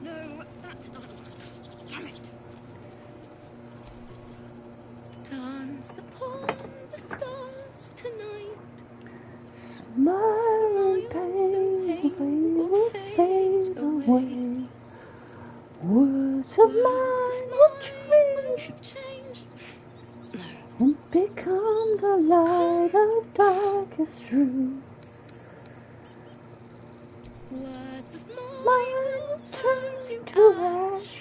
No, that doesn't work. Damn it. Dance upon the stars tonight. Smile and pain will fade away. Words of mine will change and become the light of darkest truth. Words of Mine will turn to ash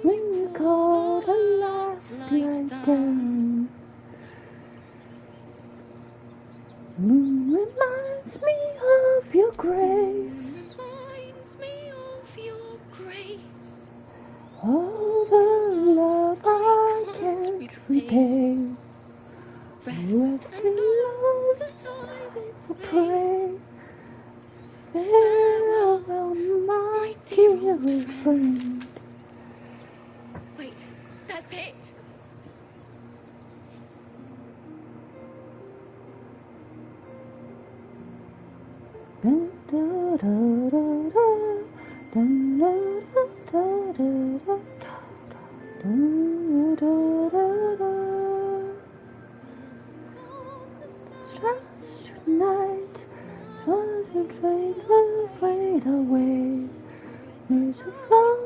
when you call the last light down. Moon reminds me of your grace. Reminds me of your grace. All the love I can't repay. Rest and know that I will pray. Farewell, my dear old friend. Wait, that's it. Tonight, stars and train will fade away. There's a fall,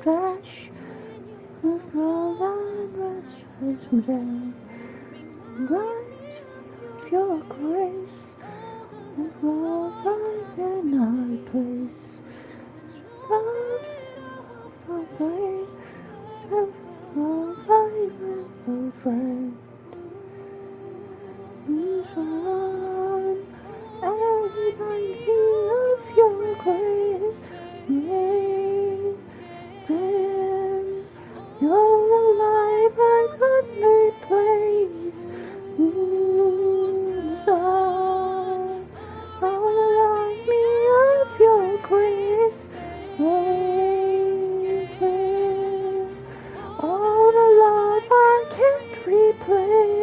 trash, and all I'm restless down. Rise of your grace, and all I cannot place. Love away, and all I will friend. Sun, and remind me of your grace. Rain, rain, you're alive, I could replace. Sun, remind me of your grace. Rain, rain, all the love I can't replace.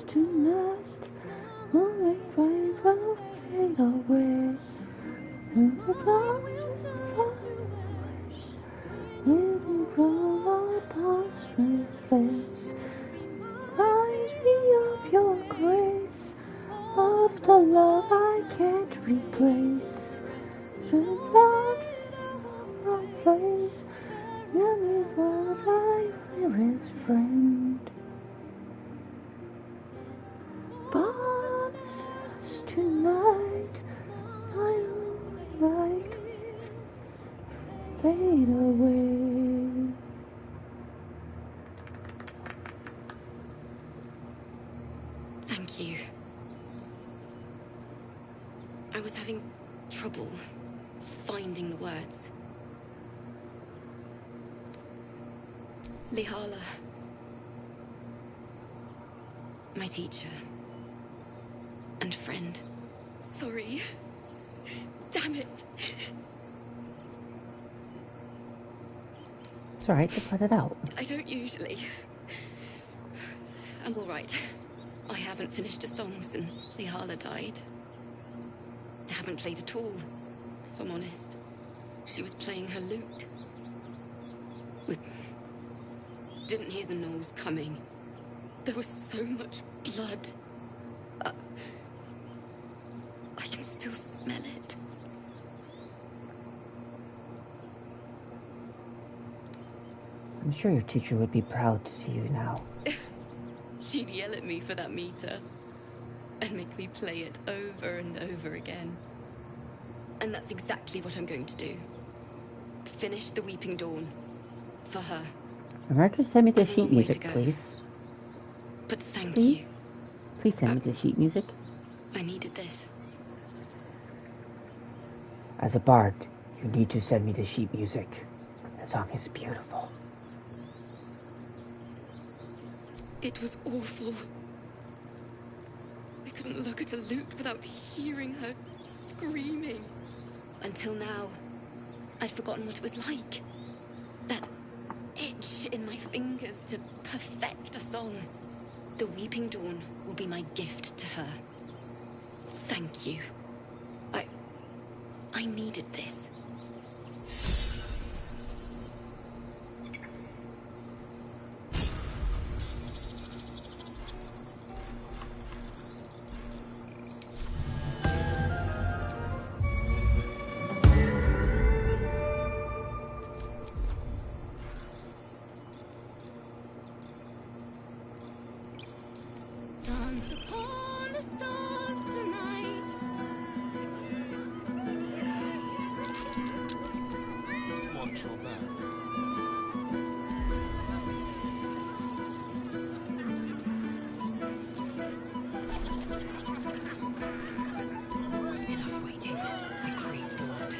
Tonight, only rain will fade away. And the clouds living from our past face. Remind me of your grace, of the love I can't replace. Surround my face, never thought I dearest friend. But tonight, I might fade away. Thank you. I was having trouble finding the words. Lihala, my teacher and friend. Sorry. Damn it. It's alright, just let it out. I don't usually. I'm all right. I haven't finished a song since Lihala died. I haven't played at all, if I'm honest. She was playing her lute. We didn't hear the gnolls coming. There was so much blood. I can still smell it. I'm sure your teacher would be proud to see you now. She'd yell at me for that meter and make me play it over and over again. And that's exactly what I'm going to do. Finish the Weeping Dawn. For her. Remember to send me the I've a sheet long way music, to go. please. But thank Please? you. Please send me the sheet music. I needed this. As a bard, you need to send me the sheet music. The song is beautiful. It was awful. I couldn't look at a lute without hearing her screaming. Until now, I'd forgotten what it was like. That itch in my fingers to perfect a song. The Weeping Dawn will be my gift to her. Thank you. I needed this. Dance upon the stars tonight. Watch your back. Enough waiting. I crave blood.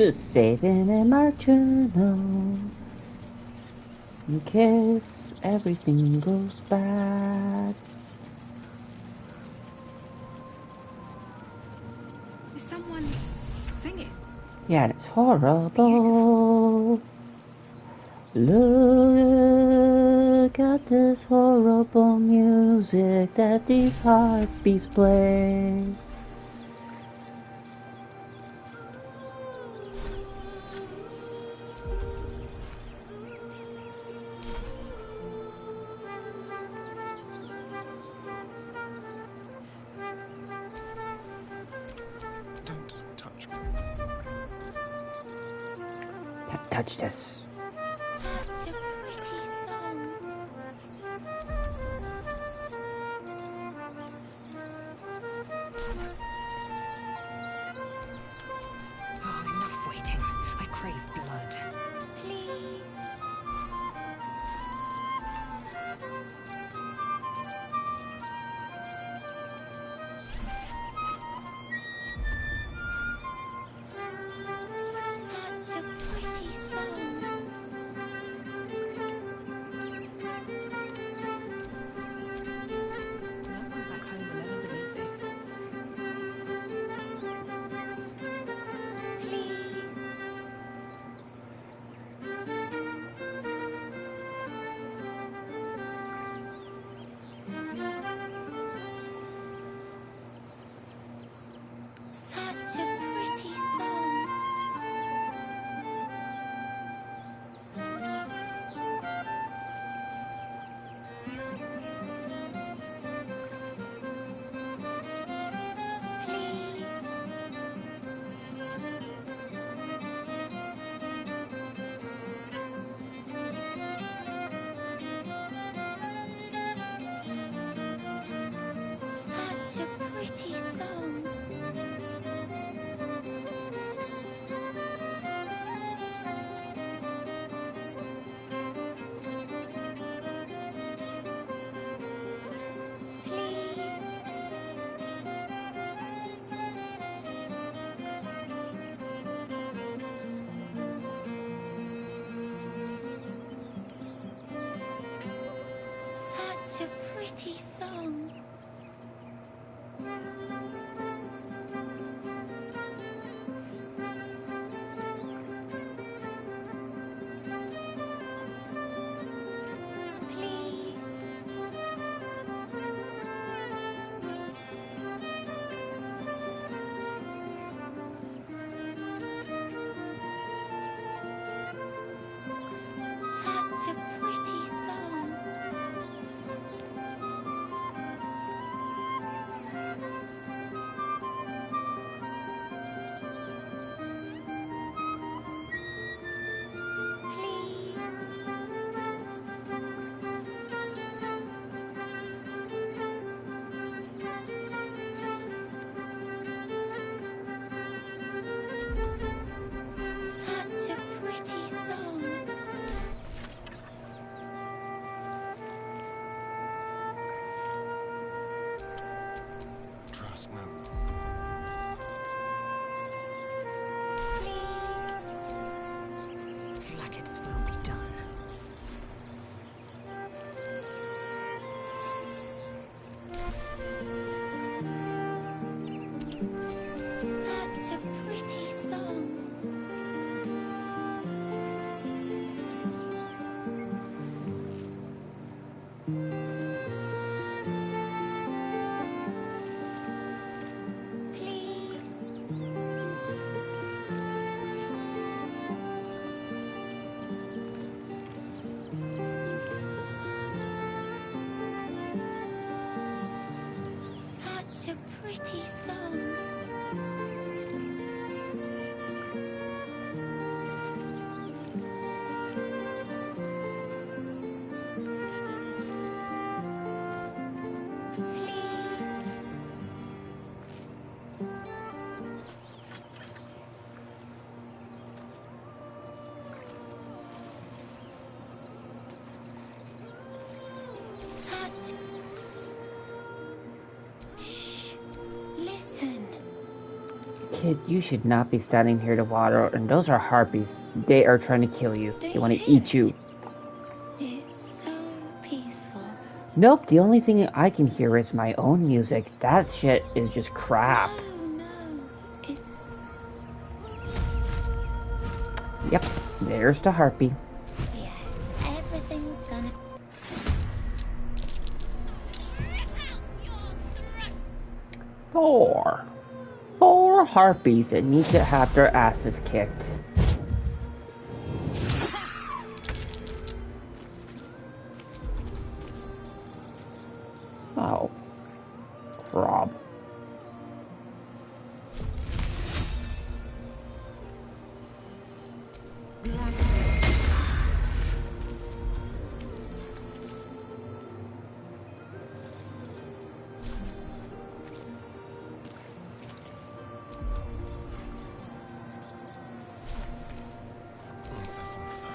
Just saving in my journal in case everything goes bad. Is someone singing? Yeah, it's horrible. Look at this horrible music that these heartbeats play. Don't touch me. Can't touch this. Such a pretty song. Oh, enough waiting. I crave blood. Please. Such a pretty song. No one back home will ever believe this. Please. Such a pretty song. Please. Such a pretty song. Please. Such a pretty song. Please. Such a pretty song. Please. Such a pretty song. Trust no one. Please. Like its will be done. Such a pretty song. Please. Such a pretty song. Please. Such. Shh. Listen. Kid, you should not be standing here to water, and those are harpies. They are trying to kill you. They want to eat you. It's so peaceful. Nope, the only thing I can hear is my own music. That shit is just crap. No, it's... Yep, there's the harpy. Yes, everything's gonna... Four harpies that need to have their asses kicked. Oh. Rob. Let's have some fun.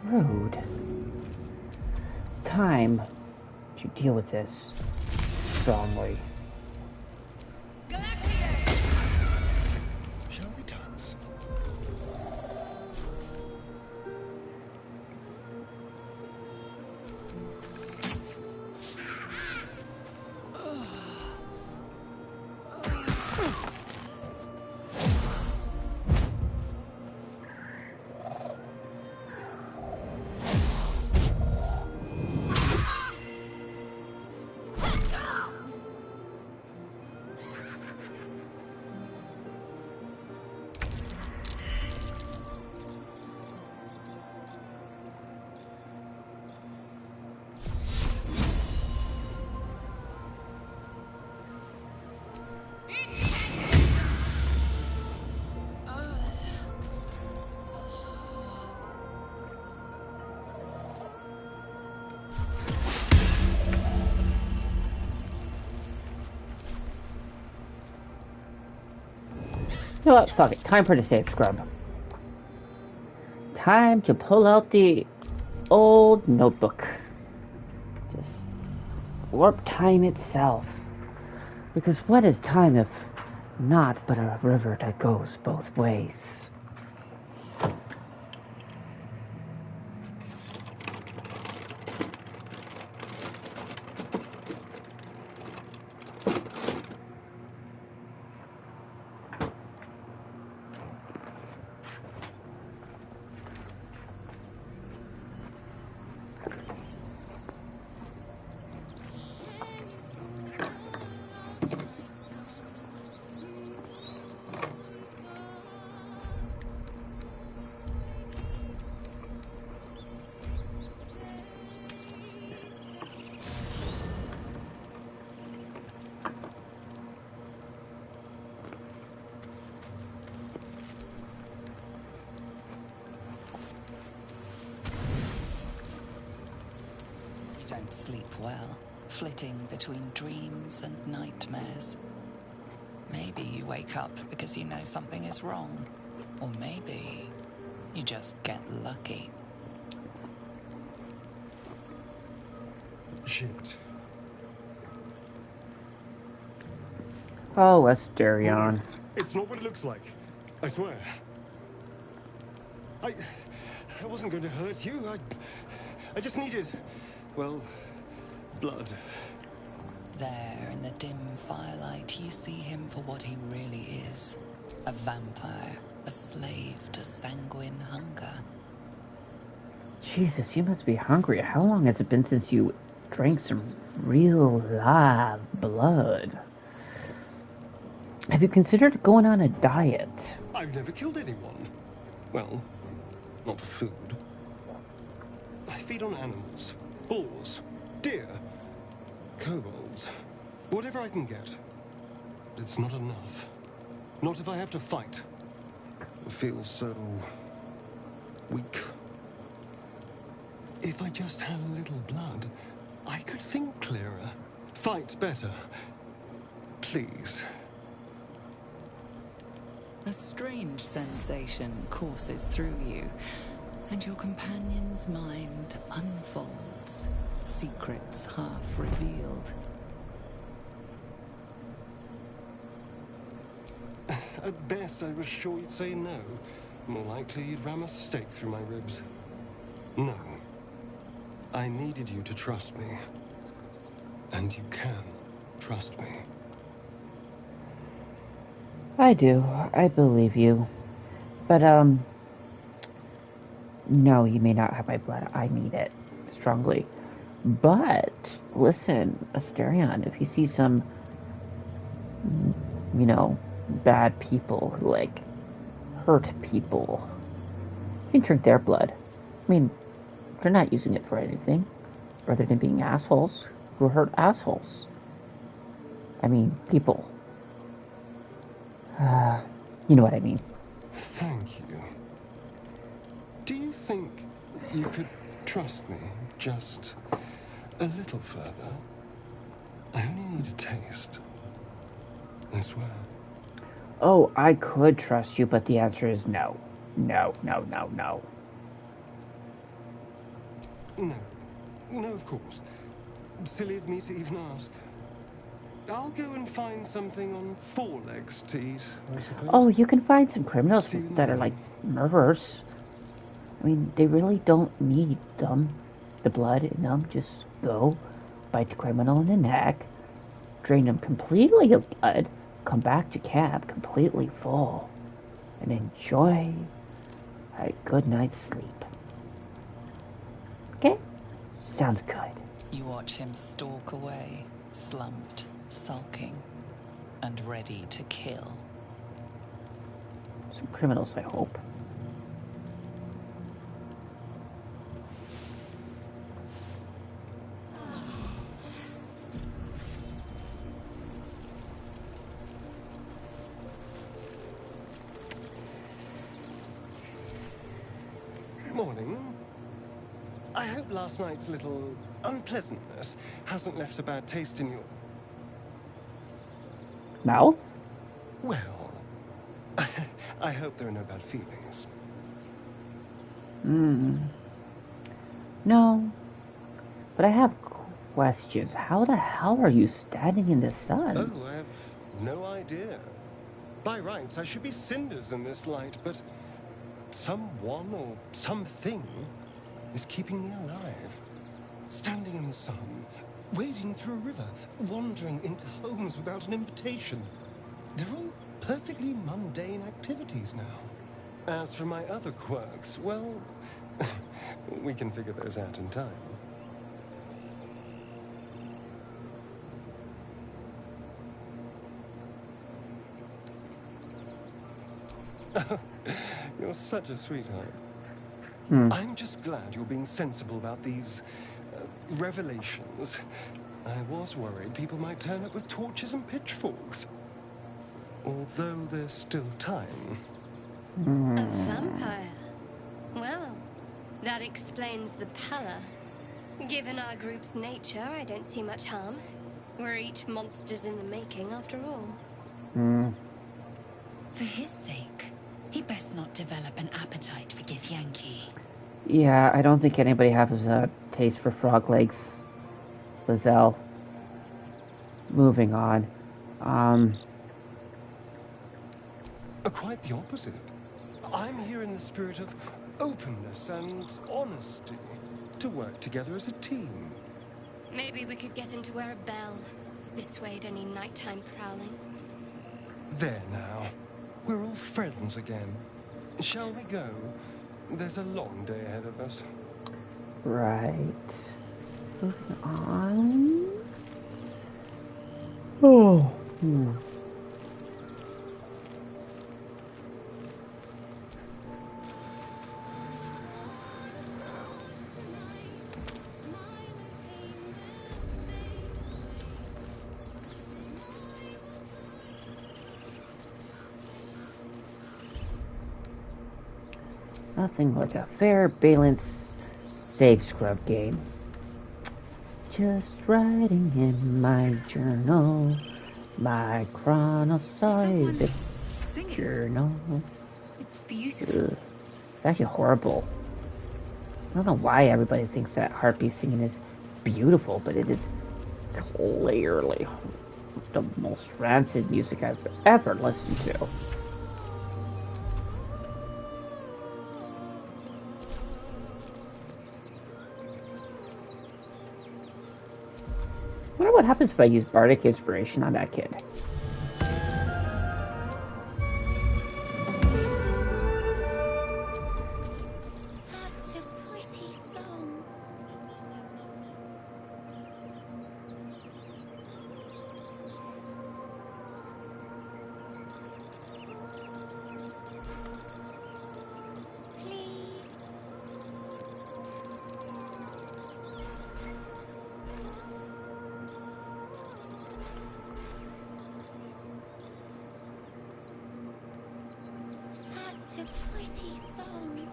Rude. Time to deal with this strongly. Shall we dance? You know what? Fuck it. Time for the safe scrub. Time to pull out the old notebook. Just warp time itself. Because what is time if not but a river that goes both ways? Don't sleep well, flitting between dreams and nightmares. Maybe you wake up because you know something is wrong, or maybe you just get lucky. Shit. Oh, Asterion. It's not what it looks like. I swear. I wasn't going to hurt you. I just needed, well, blood. There, in the dim firelight, you see him for what he really is. A vampire, a slave to sanguine hunger. Jesus, you must be hungry. How long has it been since you drank some real live blood? Have you considered going on a diet? I've never killed anyone. Well, not for food. I feed on animals. Boars, deer, kobolds, whatever I can get. But it's not enough. Not if I have to fight. I feel so weak. If I just had a little blood, I could think clearer, fight better. Please. A strange sensation courses through you, and your companion's mind unfolds, secrets half revealed. At best, I was sure you'd say no. More likely, you'd ram a stake through my ribs. No. I needed you to trust me. And you can trust me. I do. I believe you. But, no, you may not have my blood. I need it. Strongly. But, listen, Asterion, if you see some, you know, bad people who, like, hurt people, you can drink their blood. I mean, they're not using it for anything, other than being assholes who hurt assholes. I mean, people. You know what I mean. Thank you. Do you think you could trust me just a little further? I only need a taste. I swear. Oh, I could trust you, but the answer is no. No, no, no, no. No. No, of course. Silly of me to even ask. I'll go and find something on four legs to eat, I suppose. Oh, you can find some criminals that are like murderers. I mean, they really don't need the blood in them. Just go, bite the criminal in the neck, drain them completely of blood, come back to camp completely full, and enjoy a good night's sleep. Okay? Sounds good. You watch him stalk away, slumped, sulking, and ready to kill. Some criminals, I hope. Morning. I hope last night's little unpleasantness hasn't left a bad taste in your... Now? Well, I hope there are no bad feelings. No. But I have questions. How the hell are you standing in the sun? Oh, I have no idea. By rights, I should be cinders in this light, but someone or something is keeping me alive. Standing in the sun, wading through a river, wandering into homes without an invitation. They're all perfectly mundane activities now. As for my other quirks, well, we can figure those out in time. You're such a sweetheart. I'm just glad you're being sensible about these revelations. I was worried people might turn up with torches and pitchforks. Although there's still time. A vampire? Well, that explains the pallor. Given our group's nature, I don't see much harm. We're each monsters in the making, after all. For his sake, he best not develop an appetite for Githyanki. Yeah, I don't think anybody has a taste for frog legs. Lizelle. Moving on. Quite the opposite. I'm here in the spirit of openness and honesty to work together as a team. Maybe we could get him to wear a bell. Dissuade any nighttime prowling. There now. We're all friends again. Shall we go? There's a long day ahead of us. Right. Moving on. Oh. Nothing like a fair, balanced save scrub game. Just writing in my journal, my chronocytic journal. It's beautiful. Ugh. It's actually horrible. I don't know why everybody thinks that harpy singing is beautiful, but it is clearly the most rancid music I've ever listened to. I wonder what happens if I use bardic inspiration on that kid. Such a pretty song. Such a pretty song.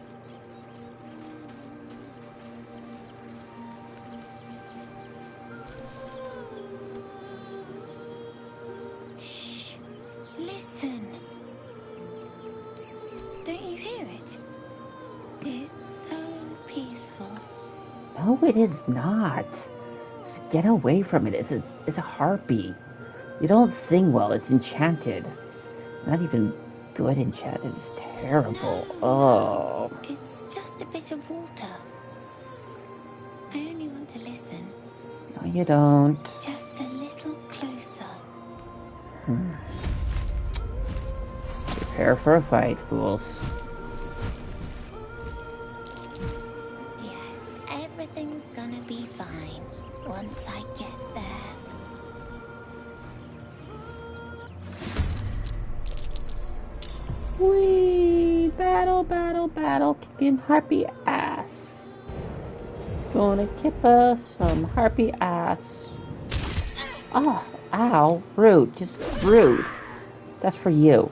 Shh. Listen. Don't you hear it? It's so peaceful. No, it is not. Get away from it. It's a harpy. You don't sing well. It's enchanted. Not even good enchanted. It's terrible. Oh. It's just a bit of water. I only want to listen. No, you don't. Just a little closer. Prepare for a fight, fools. Yes, everything's gonna be fine once I get there. Whee! Battle, battle, battle. Kicking harpy ass. Gonna kick us some harpy ass. Oh, ow. Rude. Just rude. That's for you.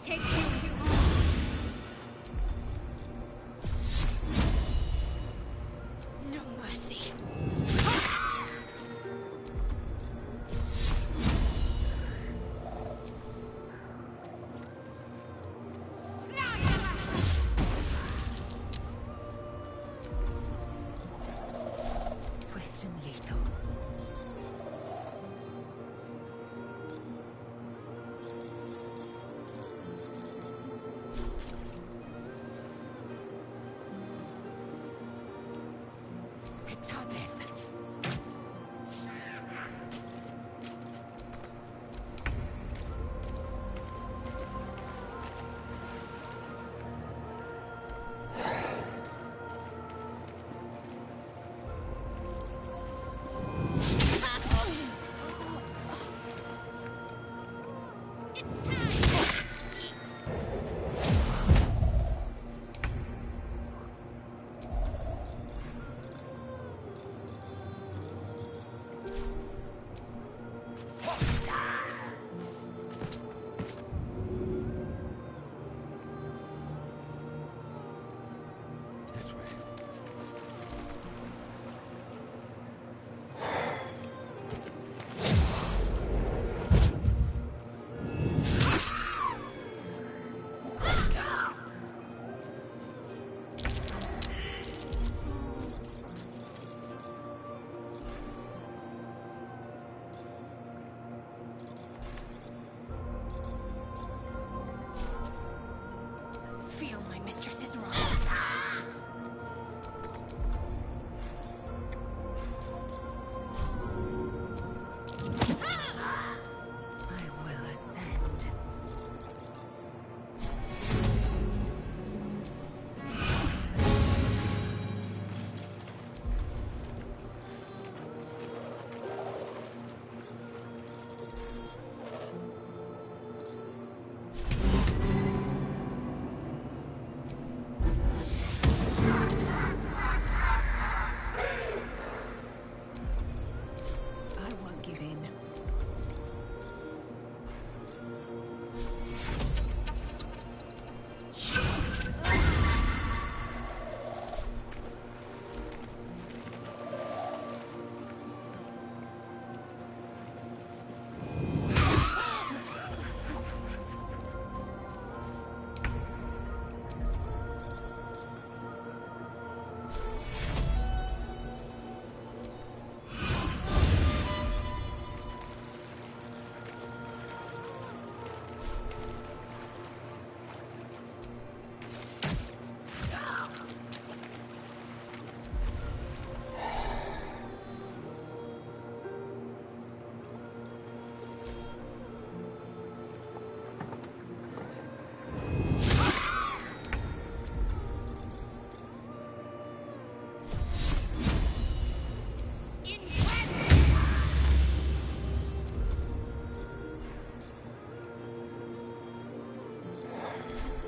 Take you. This way. Feel my mistress's wrath. I will ascend. I won't give in.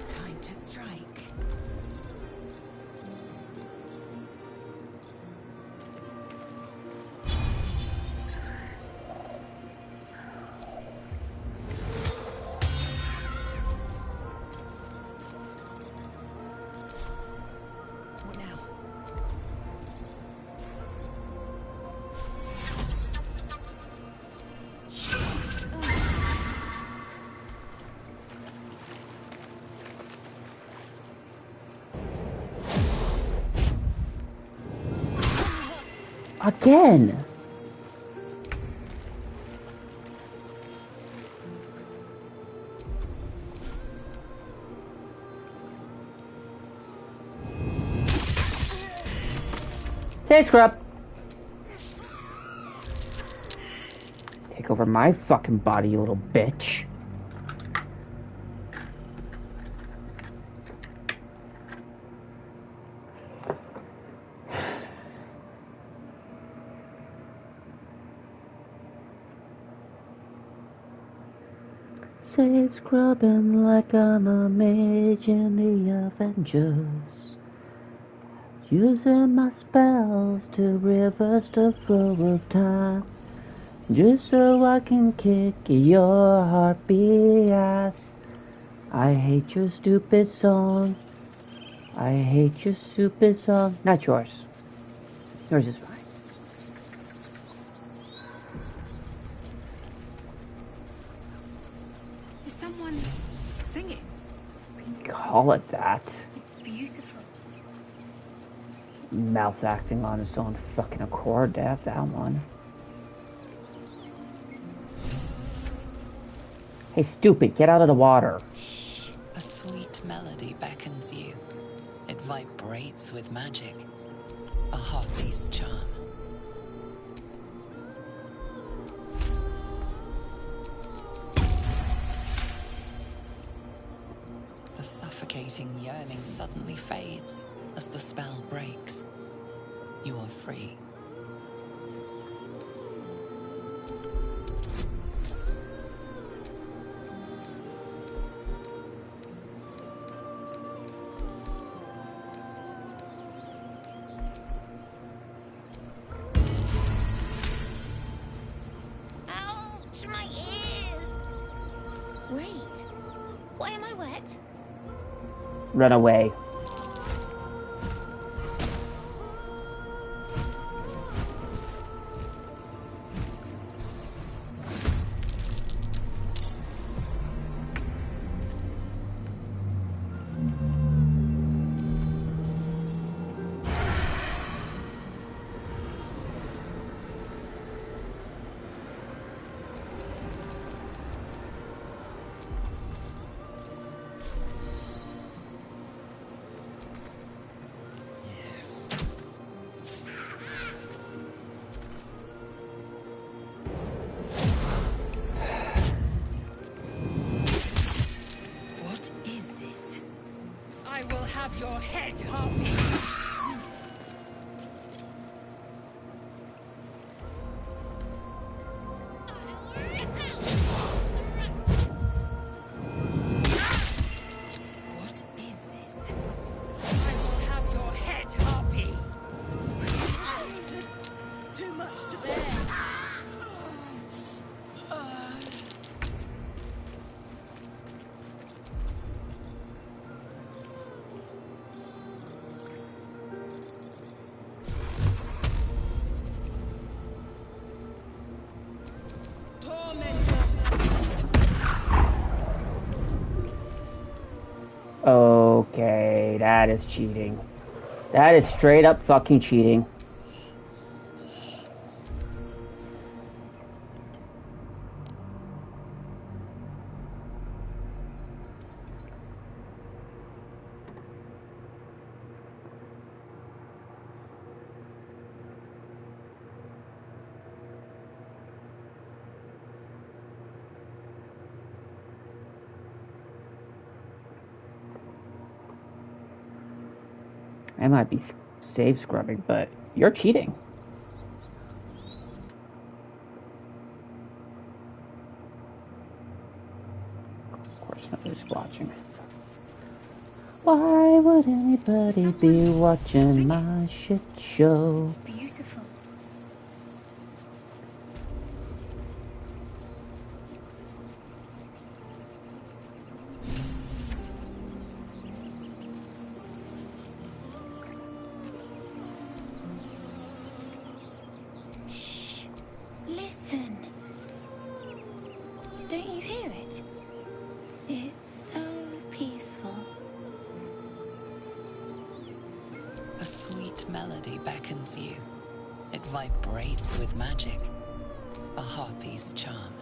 Time to strike. What now? Again! Say scrub! Take over my fucking body, you little bitch. Say scrubbing like I'm a mage in the Avengers. Using my spells to reverse the flow of time. Just so I can kick your heartbeat ass. I hate your stupid song. I hate your stupid song. Not yours. Yours is fine. Is someone singing? Call it that. It's beautiful. Mouth acting on its own fucking accord to have that one. Hey, stupid, get out of the water. Shh. A sweet melody beckons you. It vibrates with magic. A harpy's charm. The suffocating yearning suddenly fades as the spell breaks. You are free. Wait. Why am I wet? Run away. What is this? I will have your head, Harpy. What is this? I will have your head, Harpy. Too much to bear. Okay, that is cheating. That is straight up fucking cheating. I might be save scrubbing, but you're cheating. Of course, nobody's watching. Why would anybody be watching my shit show? It's beautiful. Shh. Listen. Don't you hear it? It's so peaceful. A sweet melody beckons you. It vibrates with magic. A harpy's charm.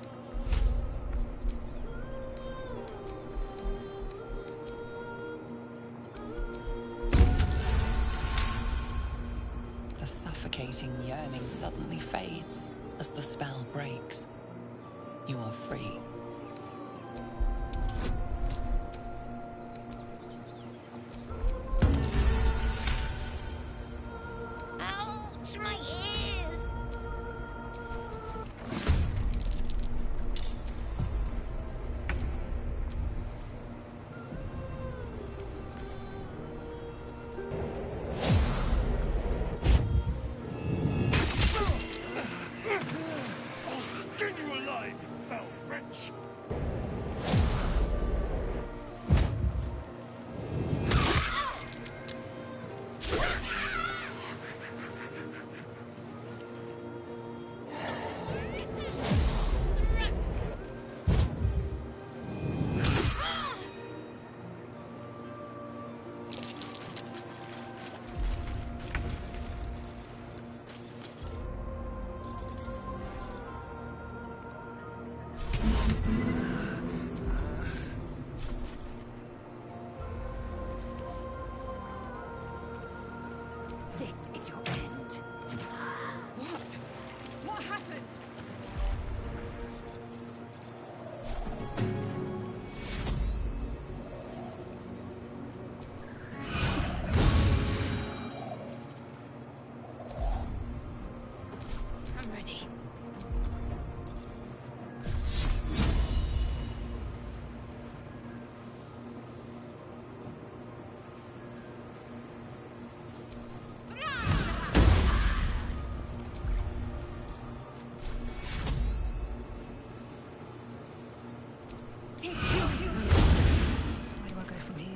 The suffocating yearning suddenly fades as the spell breaks. You are free. Ouch, my ears! I'll skin you alive, you foul wretch! Where do I go from here?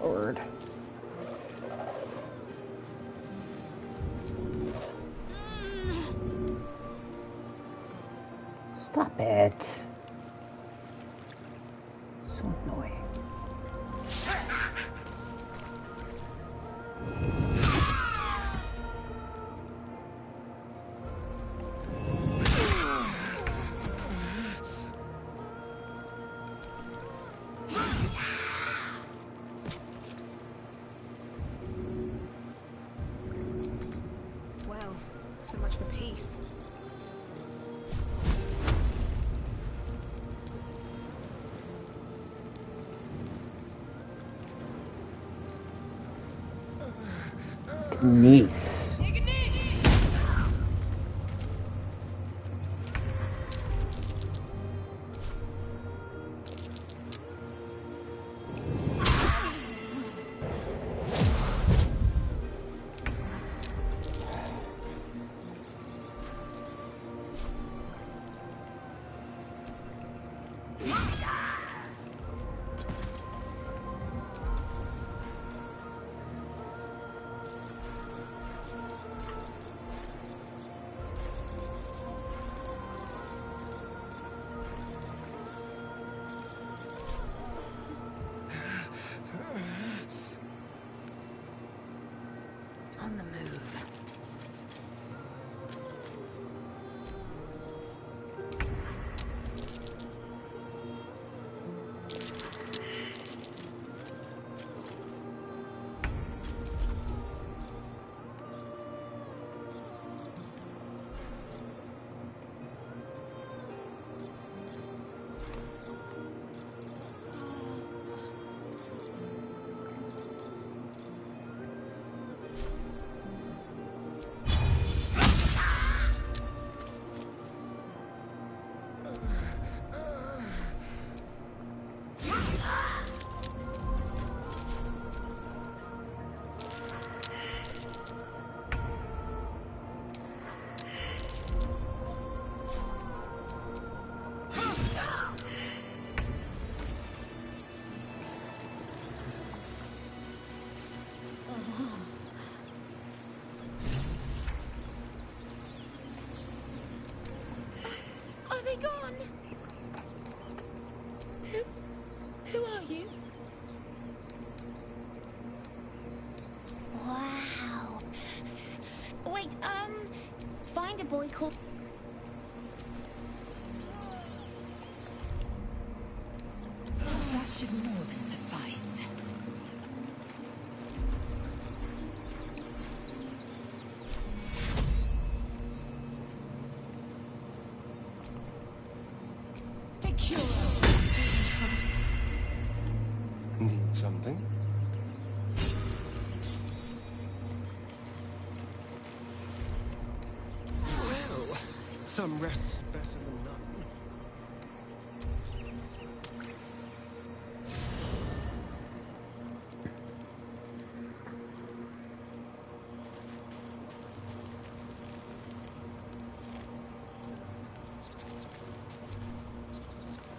Lord. Stop it. So annoying. Well, so much for peace. Nice. On the move. they gone? Who are you? Wow. Wait, find a boy called... That should more than suffice. Need something? Well, some rest's better than none.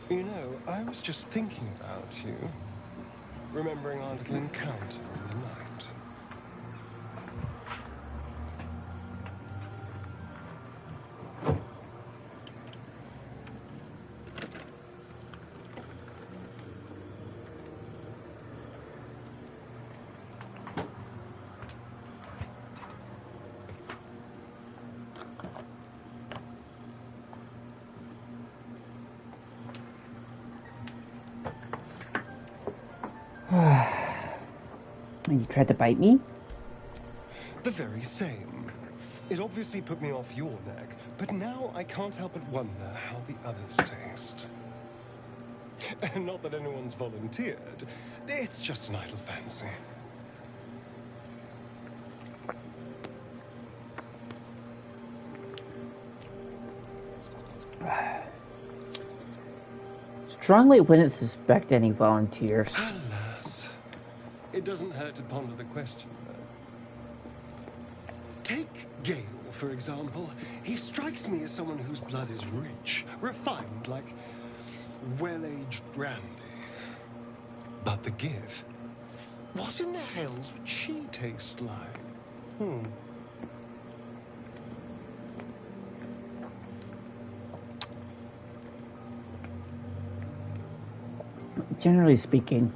You know, I was just thinking about you, remembering our little encounter in the night. You tried to bite me? The very same. It obviously put me off your neck, but now I can't help but wonder how the others taste. Not that anyone's volunteered. It's just an idle fancy. Strongly wouldn't suspect any volunteers. Alas, it doesn't hurt to ponder the question, though. Take Gale, for example. He strikes me as someone whose blood is rich, refined, like well-aged brandy. But the Give, what in the hells would she taste like? Generally speaking,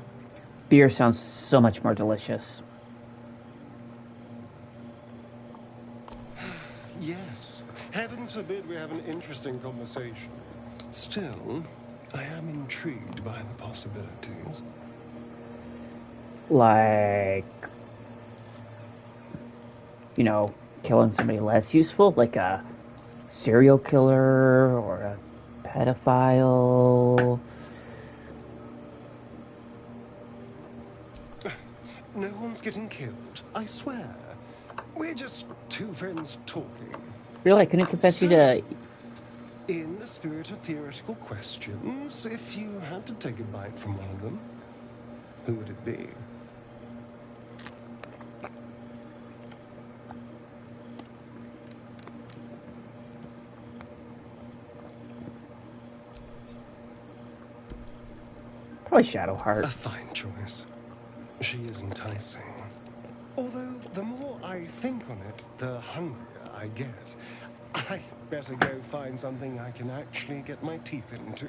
beer sounds so much more delicious. Yes. Heavens forbid we have an interesting conversation. Still, I am intrigued by the possibilities. Like, you know, killing somebody less useful, like a serial killer or a pedophile. No one's getting killed, I swear. We're just two friends talking. Really, I couldn't convince you to... In the spirit of theoretical questions, if you had to take a bite from one of them, who would it be? Probably Shadowheart. A fine choice. She is enticing. Although, the more I think on it, the hungrier I get. I better go find something I can actually get my teeth into.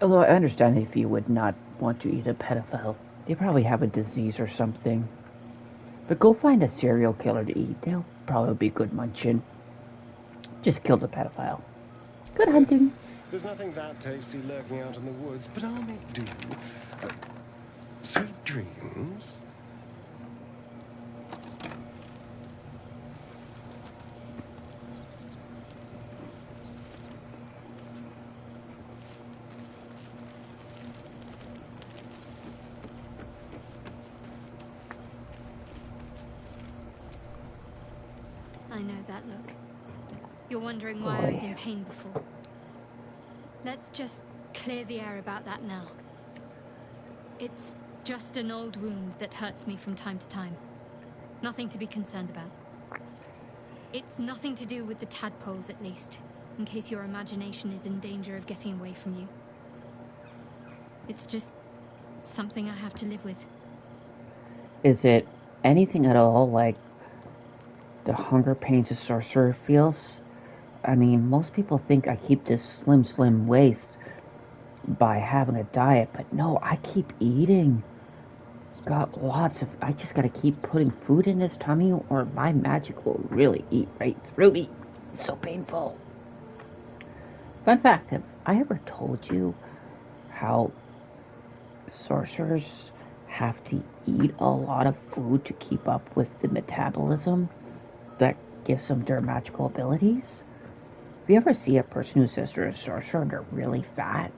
Although I understand if you would not want to eat a pedophile. They probably have a disease or something. But go find a serial killer to eat. They'll probably be good munching. Just kill the pedophile. Good hunting. There's nothing that tasty lurking out in the woods, but I'll make do. Sweet dreams. I know that look. You're wondering why I was in pain before. Let's just clear the air about that now. It's just an old wound that hurts me from time to time. Nothing to be concerned about. It's nothing to do with the tadpoles, at least, in case your imagination is in danger of getting away from you. It's just something I have to live with. Is it anything at all like the hunger pains a sorcerer feels? I mean, most people think I keep this slim waist by having a diet, but no, I keep eating. Got lots of... I just gotta keep putting food in this tummy, or my magic will really eat right through me. It's so painful. Fun fact, have I ever told you how sorcerers have to eat a lot of food to keep up with the metabolism that gives them their magical abilities? If you ever see a person who says they're a sorcerer and they're really fat,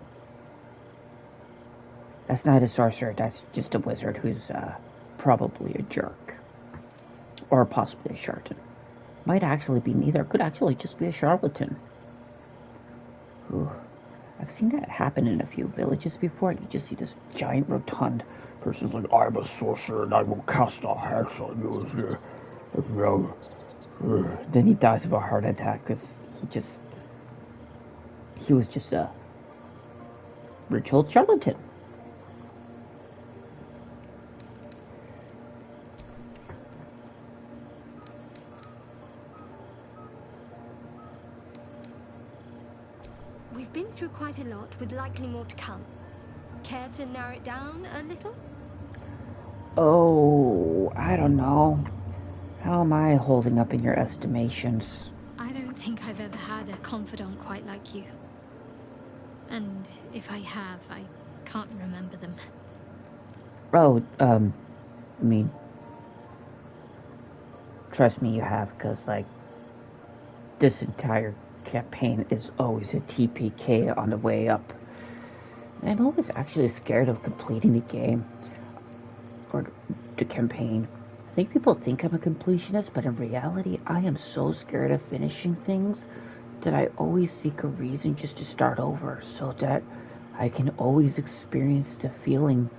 that's not a sorcerer, that's just a wizard who's probably a jerk. Or possibly a charlatan. Might actually be neither, could actually just be a charlatan. Ooh. I've seen that happen in a few villages before. You just see this giant rotund person's like, I'm a sorcerer and I will cast a hex on you. Then he dies of a heart attack because he was just a rich old charlatan. We've been through quite a lot, with likely more to come. Care to narrow it down a little? Oh, I don't know. How am I holding up in your estimations? I don't think I've ever had a confidant quite like you. And if I have, I can't remember them. Oh, I mean, trust me, you have, because, like, this entire campaign is always a TPK on the way up. And I'm always actually scared of completing the game, or the campaign. I think people think I'm a completionist, but in reality, I am so scared of finishing things that I always seek a reason just to start over, so that I can always experience the feeling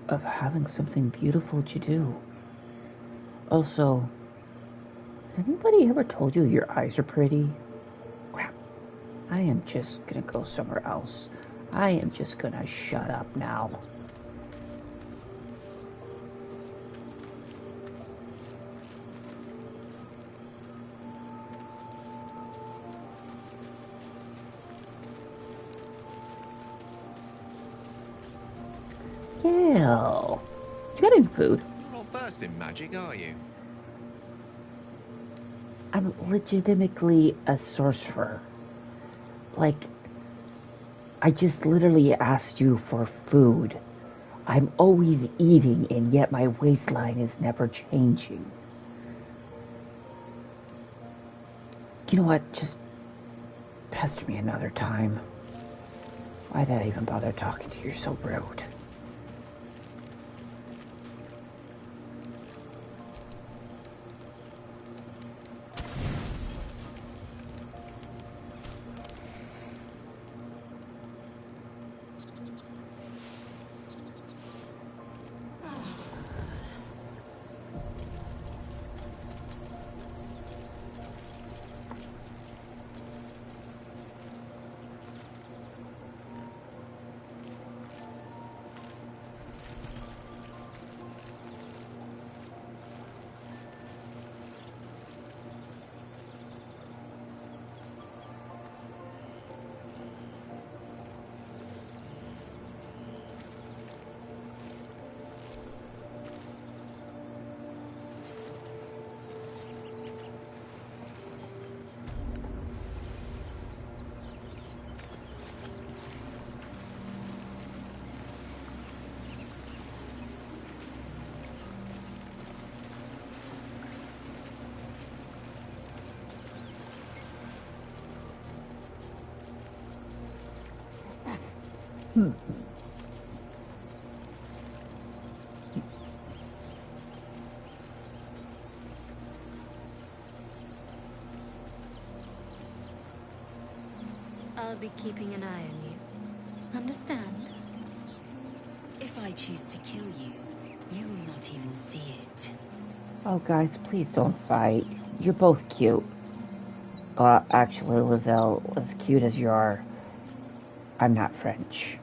of having something beautiful to do. Also, has anybody ever told you your eyes are pretty? Crap. I am just gonna go somewhere else. I am just gonna shut up now. Ew. You got any food? You're not versed in magic, are you? I'm legitimately a sorcerer. Like, I just literally asked you for food. I'm always eating, and yet my waistline is never changing. You know what? Just pester me another time. Why did I even bother talking to you? You're so rude. I'll be keeping an eye on you. Understand? If I choose to kill you, you will not even see it. Oh, guys, please don't fight. You're both cute. Actually, Lizelle, as cute as you are, I'm not French.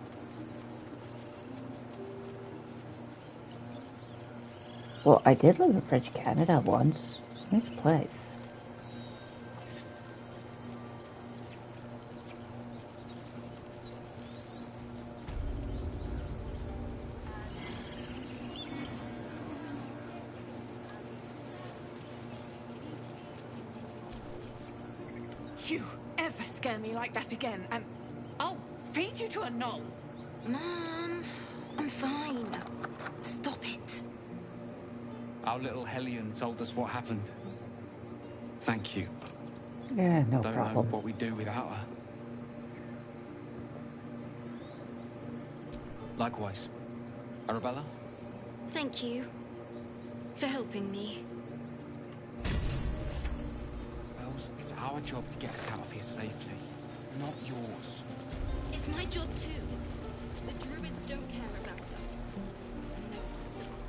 Well, I did live in French Canada once. It's a nice place. you ever scare me like that again, and I'll feed you to a knoll. Mom, I'm fine. Stop it. Our little Hellion told us what happened. Thank you. Yeah, no Don't problem. know what we'd do without her. Likewise. Arabella? Thank you for helping me. Wells, it's our job to get us out of here safely, not yours. It's my job too. The druids don't care about us. No one does.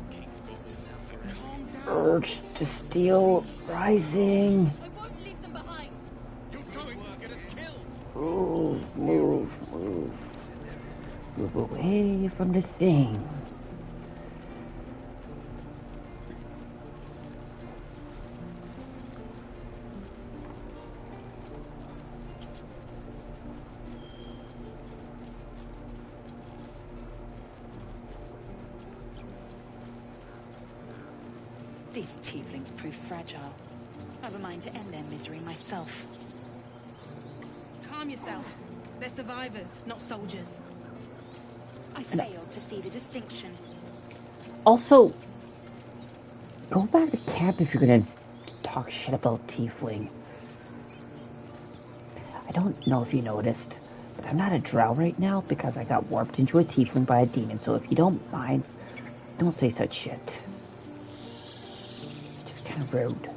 We have to look after ourselves. Urge to steal rising. I won't leave them behind. You're going to get us killed. Move, move, move. Move away from the thing. These tieflings prove fragile. I've a mind to end their misery myself. Calm yourself. They're survivors, not soldiers. I failed to see the distinction. Also, go back to camp if you're gonna talk shit about tiefling. I don't know if you noticed, but I'm not a drow right now because I got warped into a tiefling by a demon, so if you don't mind, don't say such shit. Just kind of rude.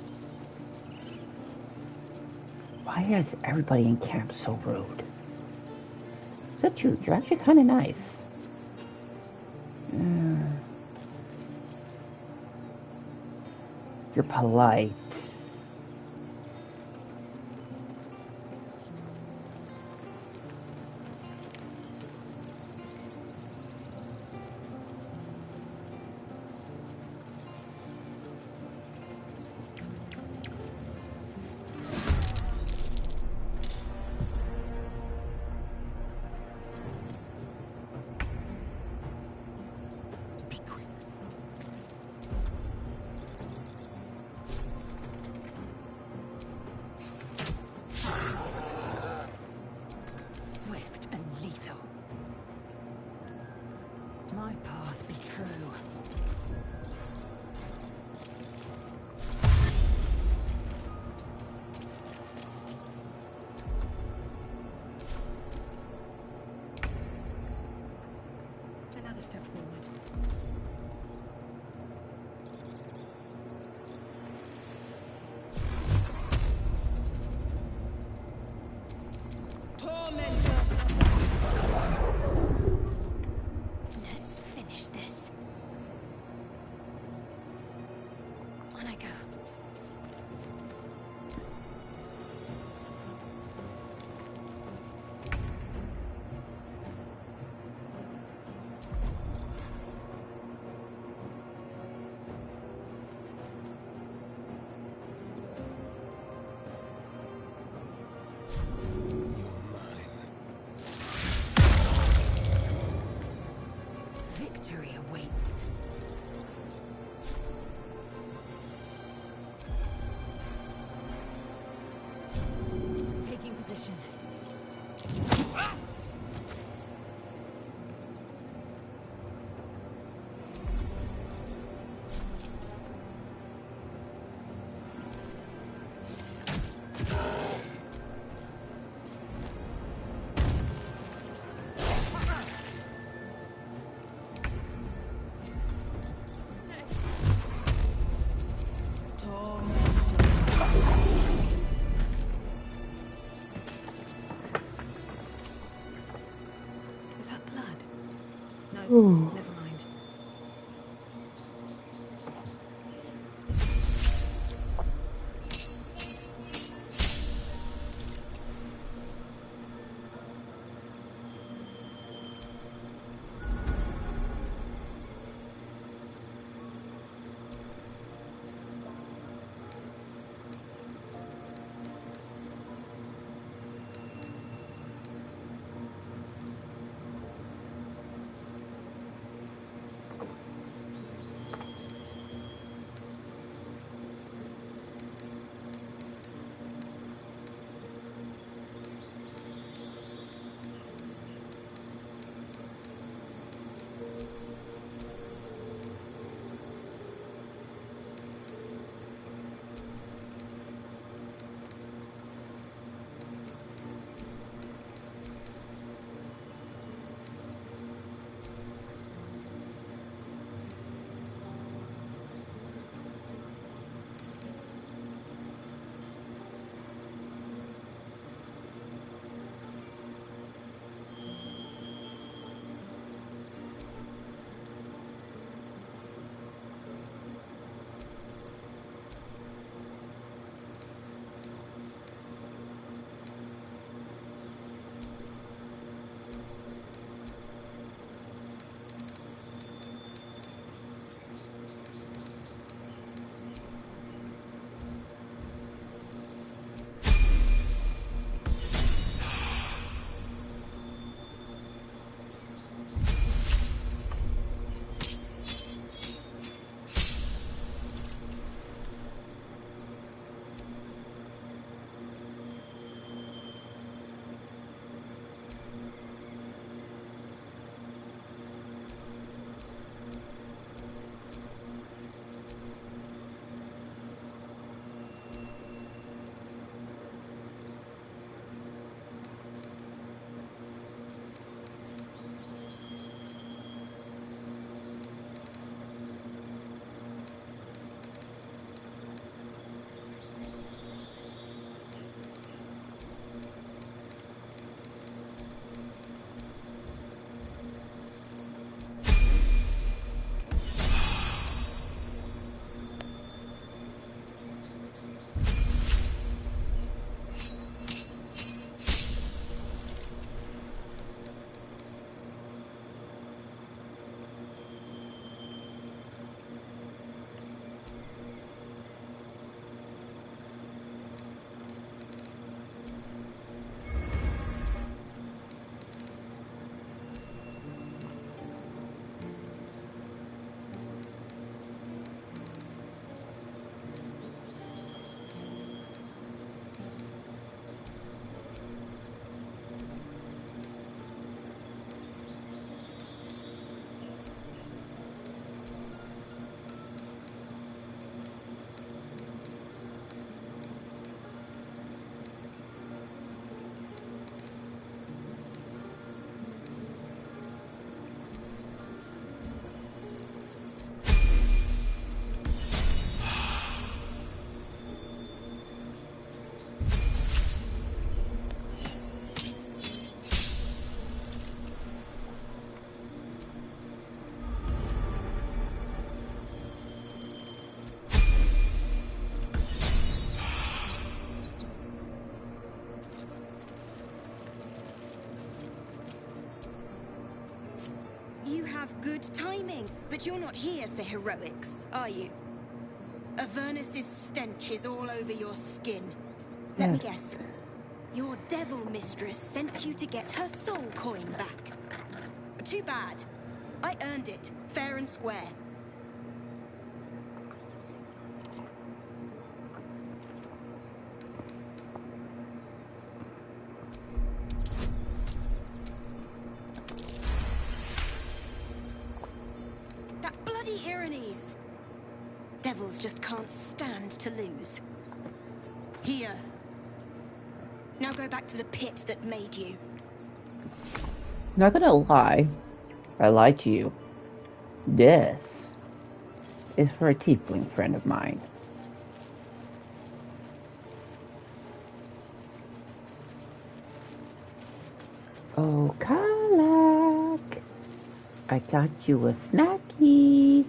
Why is everybody in camp so rude? Except you, you're actually kind of nice. You're polite. Swift and lethal. My path be true. Another step forward. Let's finish this. On I go. Victory awaits. Taking position. Is that blood? No, Ooh. never mind. You have good timing, but you're not here for heroics, are you? Avernus's stench is all over your skin. Let me guess. Your devil mistress sent you to get her soul coin back. Too bad. I earned it, fair and square. That bloody Irenes! Devils just can't stand to lose. Here. Now go back to the pit that made you. Not gonna lie, I lied to you. This is for a tiefling friend of mine. Oh, Kala. I got you a snacky.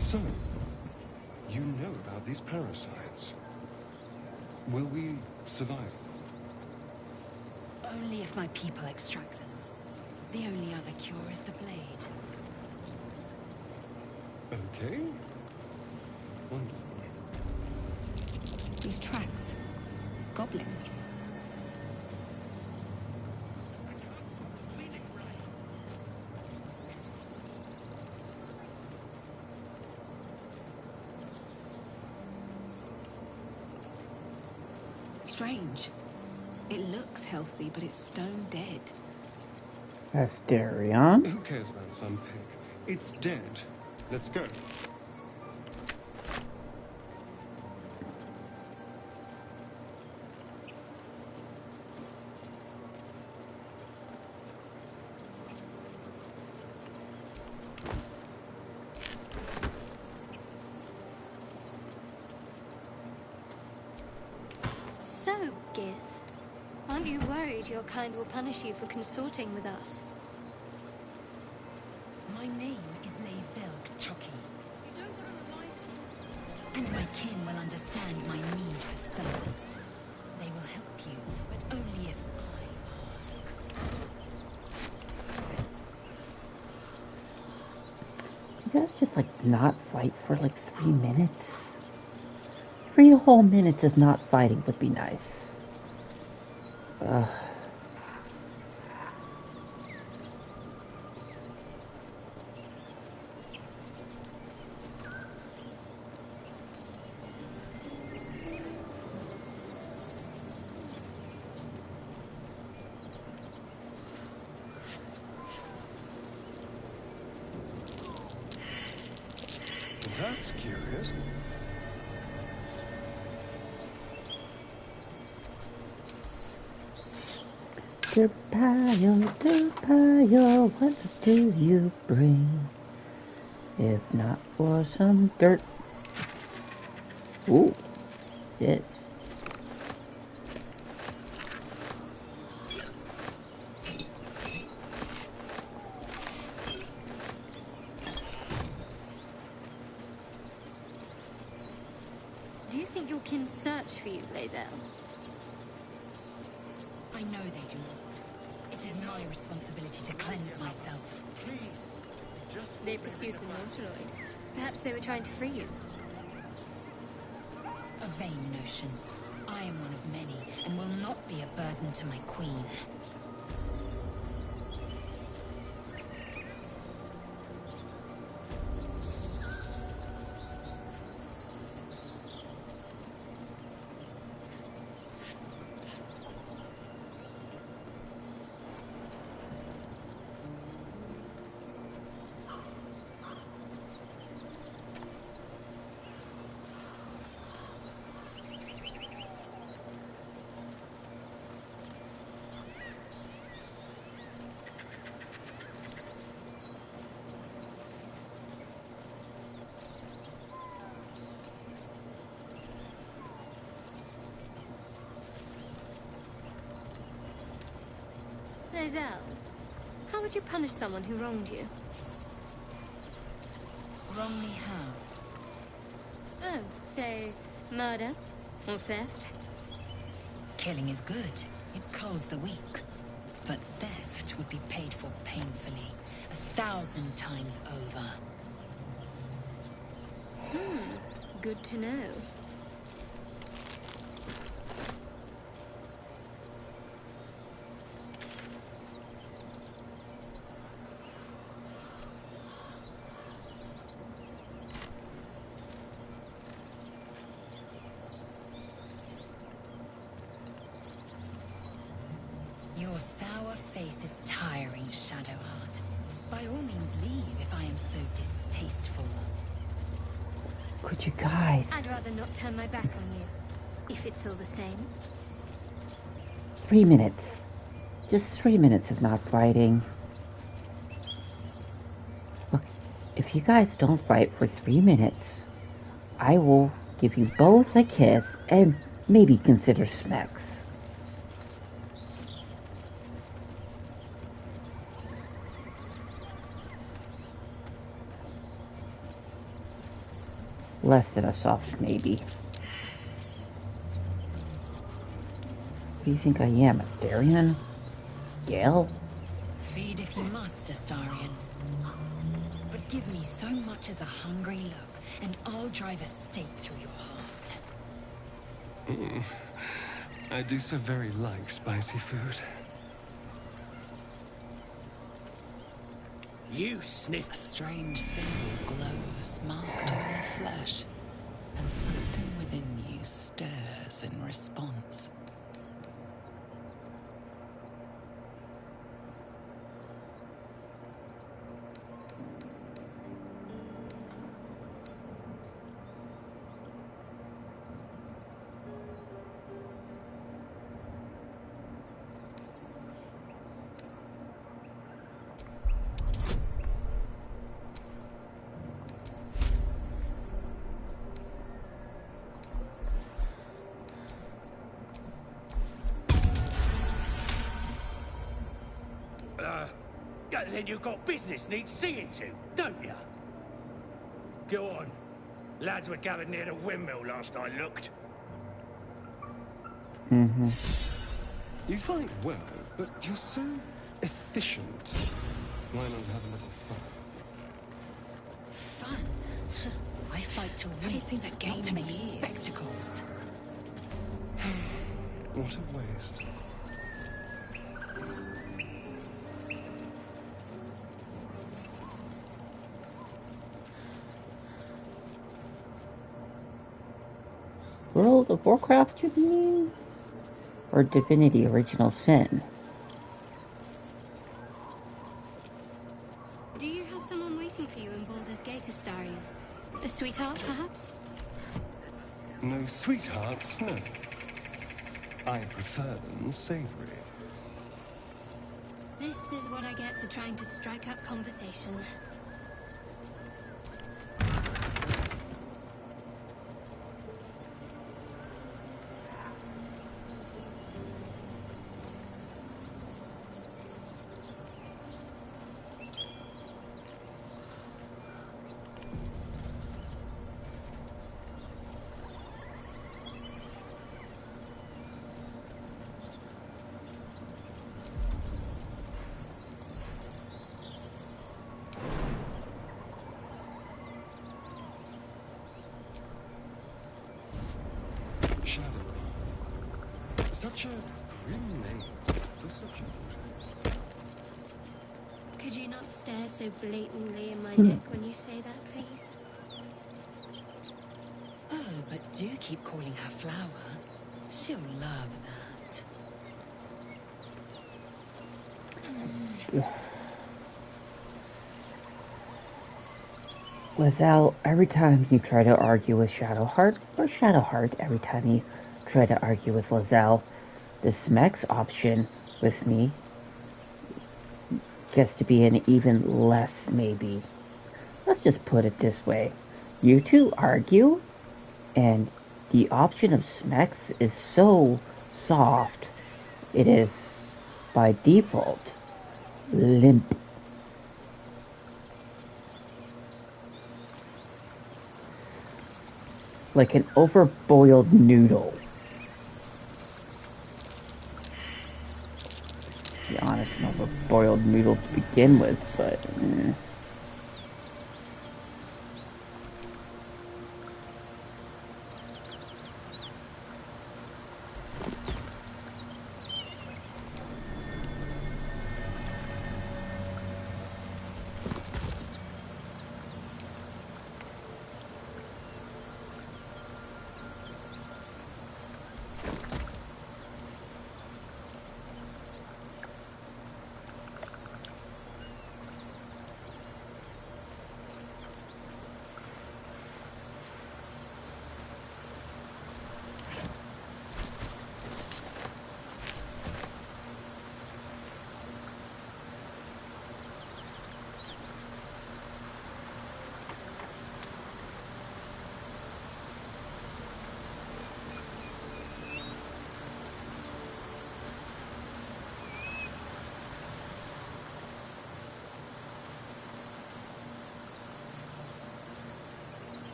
So, you know about these parasites. Will we survive? Only if my people extract them. The only other cure is the blade. Okay. Wonderful. These tracks. Goblins. Strange. It looks healthy, but it's stone dead. Asterion. Who cares about some pig? It's dead. Let's go. So, Gith, aren't you worried your kind will punish you for consorting with us? My name is Lae'zel Chucky. And my kin will understand my need for servants. They will help you, but only if I ask. You guys just like not fight for like 3 minutes. 3 whole minutes of not fighting would be nice. Ugh. That's curious. Durpayo, what do you bring? If not for some dirt. Ooh, yes. Do you think your kin search for you, Lae'zel? I know they do not. It is my responsibility to cleanse myself. They pursued the Nautiloid. Perhaps they were trying to free you. A vain notion. I am one of many, and will not be a burden to my queen. Lae'zel, how would you punish someone who wronged you? Wrong me how? Oh, say, murder or theft? Killing is good. It culls the weak. it would be paid for painfully, 1,000 times over. Good to know. Your sour face is tiring, Shadowheart. By all means leave if I am so distasteful. Could you guys? I'd rather not turn my back on you, if it's all the same. 3 minutes. Just 3 minutes of not fighting. Look, if you guys don't fight for 3 minutes, I will give you both a kiss and maybe consider smacks. Less than a soft maybe. What do you think I am, Astarion? Gale? Feed if you must, Astarion. But give me so much as a hungry look, and I'll drive a stake through your heart. I do so very like spicy food. You sniff. A strange symbol glows, marked on their flesh, and something within you stirs in response. Then you've got business needs seeing to, don't you? Go on. Lads were gathered near the windmill last I looked. Mm-hmm. You fight well, but you're so efficient. Why not have a little fun? Fun? I fight to win. Haven't seen a game not to in make years. spectacles. What a waste. World of Warcraft, you mean? Or Divinity Original Sin? Do you have someone waiting for you in Baldur's Gate, Astarion? A sweetheart, perhaps? No sweethearts, no. I prefer them savory. This is what I get for trying to strike up conversation. Such a grim name for such a daughter. Could you not stare so blatantly in my neck when you say that, please? Oh, but do keep calling her Flower. She'll love that. Lae'zel, every time you try to argue with Shadowheart, or Shadowheart every time you try to argue with Lae'zel, the Smex option with me gets to be an even less maybe. Let's just put it this way. You two argue, and the option of Smex is so soft, it is, by default, limp. Like an overboiled noodle. be honest, an overboiled noodle to begin with, but...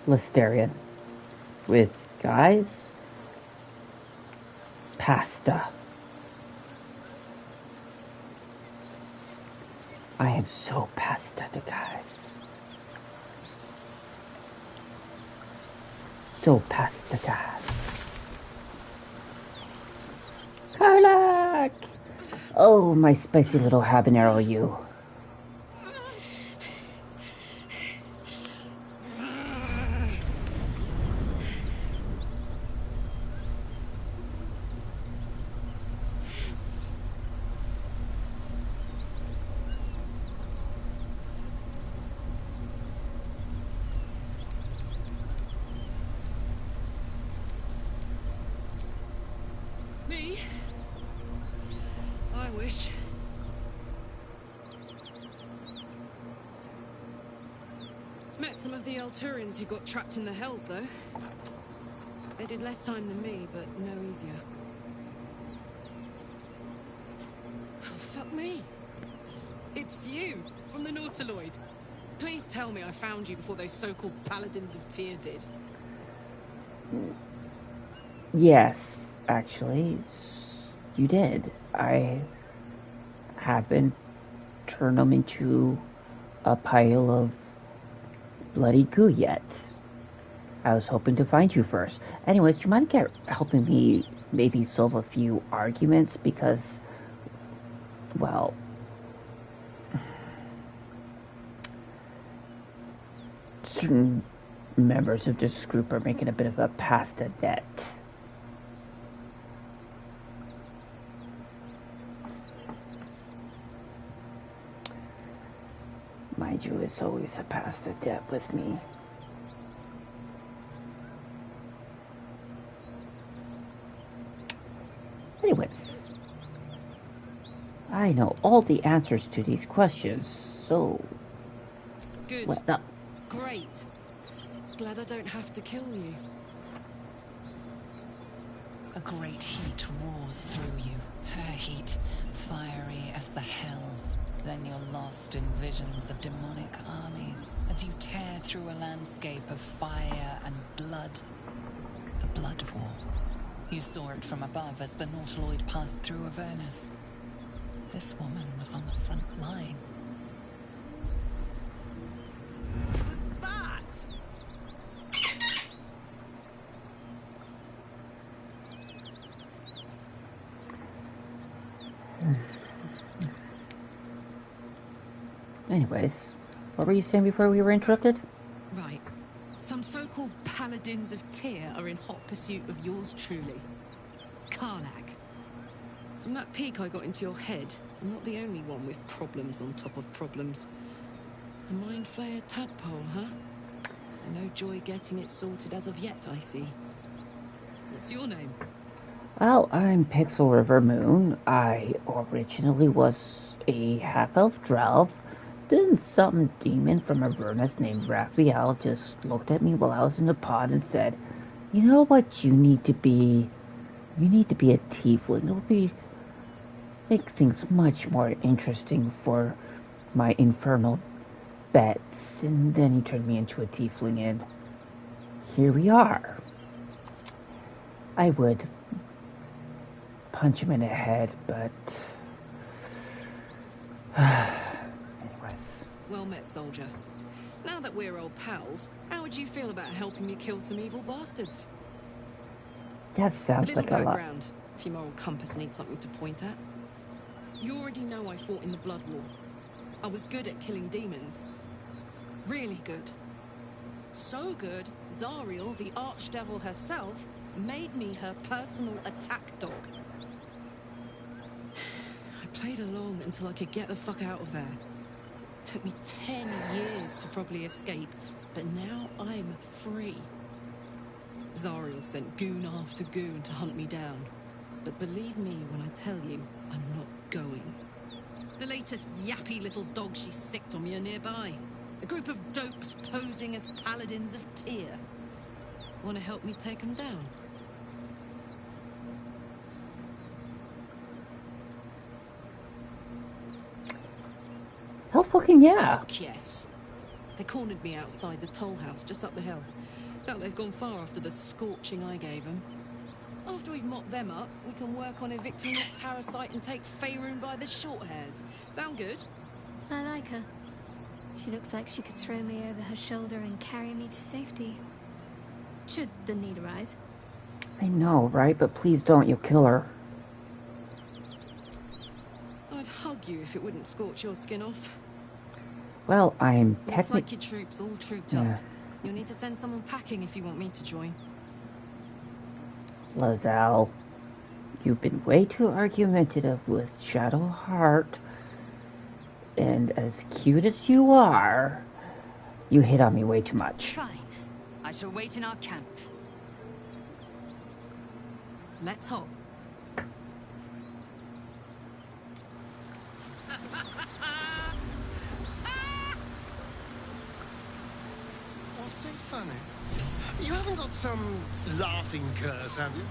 Listeria. With guys, pasta. I am so pasta to guys. So pasta guys. Karlak! Oh, my spicy little habanero, you. Me? I wish. Met some of the Alturians who got trapped in the Hells, though. They did less time than me, but no easier. Oh, fuck me. It's you, from the Nautiloid. Please tell me I found you before those so-called Paladins of Tyr did. Yes, actually, you did. I haven't turned them into a pile of bloody goo yet. I was hoping to find you first. Anyways, do you mind helping me maybe solve a few arguments? Because, well, certain members of this group are making a bit of a pasta debt. Mind you, it's always a pasta debt with me. Anyways, I know all the answers to these questions, so... Good. Well, Great. Glad I don't have to kill you. A great heat roars through you. Her heat, fiery as the hells. Then you're lost in visions of demonic armies as you tear through a landscape of fire and blood. The Blood War. You saw it from above as the Nautiloid passed through Avernus. This woman was on the front line. What was that? anyways, what were you saying before we were interrupted? Right. Some so-called Paladins of Tyr are in hot pursuit of yours truly. Karlak. From that peek I got into your head, I'm not the only one with problems on top of problems. A mind flayer tadpole, huh? No joy getting it sorted as of yet, I see. What's your name? Well, I'm PixelRiverMoon. I originally was a half-elf Ralp. Then some demon from Avernus named Raphael just looked at me while I was in the pod and said, "You know what you need to be? You need to be a tiefling. It'll make things much more interesting for my infernal bets." And then he turned me into a tiefling, and here we are. I would punch him in the head, but... anyways. Well met, soldier. Now that we're old pals, how would you feel about helping me kill some evil bastards? That sounds like a lot. Background, if your moral compass needs something to point at. You already know I fought in the Blood War. I was good at killing demons. Really good. So good, Zariel, the archdevil herself, made me her personal attack dog. I played along until I could get the fuck out of there. Took me 10 years to properly escape, but now I'm free. Zariel sent goon after goon to hunt me down. But believe me when I tell you, I'm not going. The latest yappy little dogs she sicked on me are nearby. A group of dopes posing as paladins of Tyr. Want to help me take them down? Hell fucking yeah. Fuck yes. They cornered me outside the toll house just up the hill. Doubt they've gone far after the scorching I gave them. After we've mopped them up, we can work on evicting this parasite and take Faerun by the short hairs. Sound good? I like her. She looks like she could throw me over her shoulder and carry me to safety. Should the need arise. I know, right? But please don't, you'll kill her. I'd hug you if it wouldn't scorch your skin off. Well, I'm Looks like your troops all trooped Yeah. up. You'll need to send someone packing if you want me to join. Lae'zel, you've been way too argumentative with Shadowheart. And as cute as you are, you hit on me way too much. Fine. I shall wait in our camp. Let's hop. What's so funny? You haven't got some laughing curse, have you?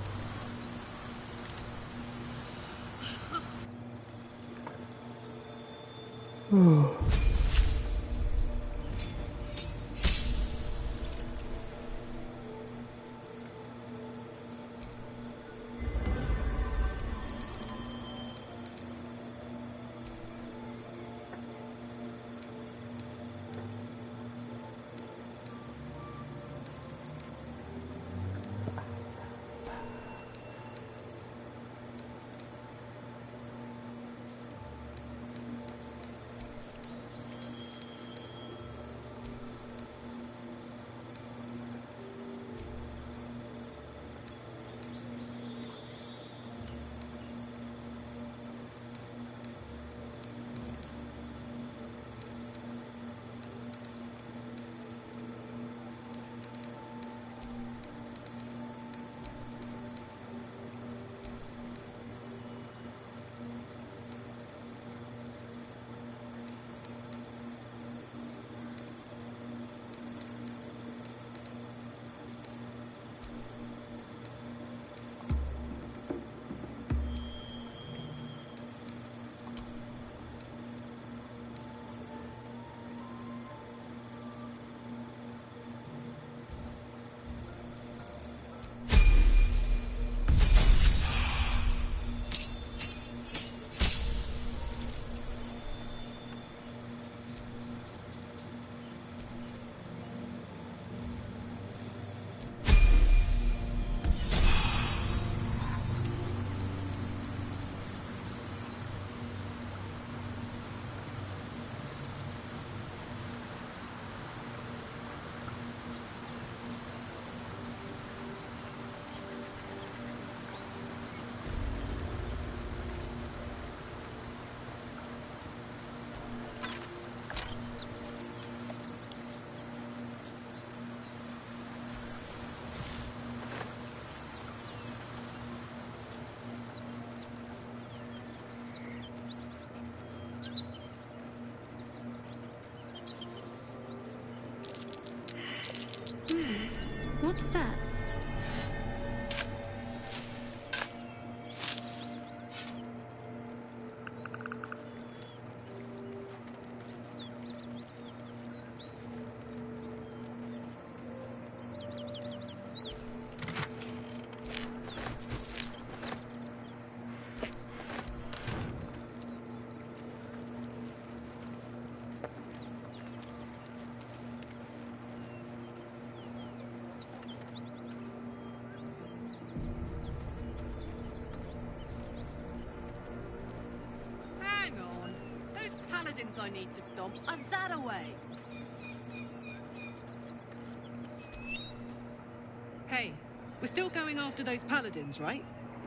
paladins I need to stomp. I'm that away. Hey, we're still going after those paladins, right?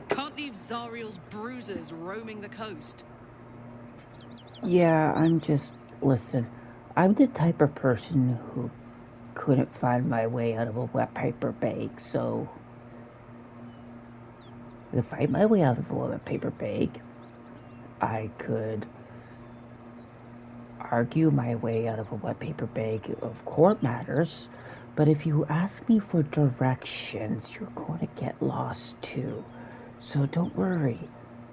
Can't leave Zariel's bruisers roaming the coast. Yeah, listen, I'm the type of person who couldn't find my way out of a wet paper bag, so to find my way out of a wet paper bag, I could argue my way out of a wet paper bag of court matters, but if you ask me for directions, you're going to get lost too. So don't worry,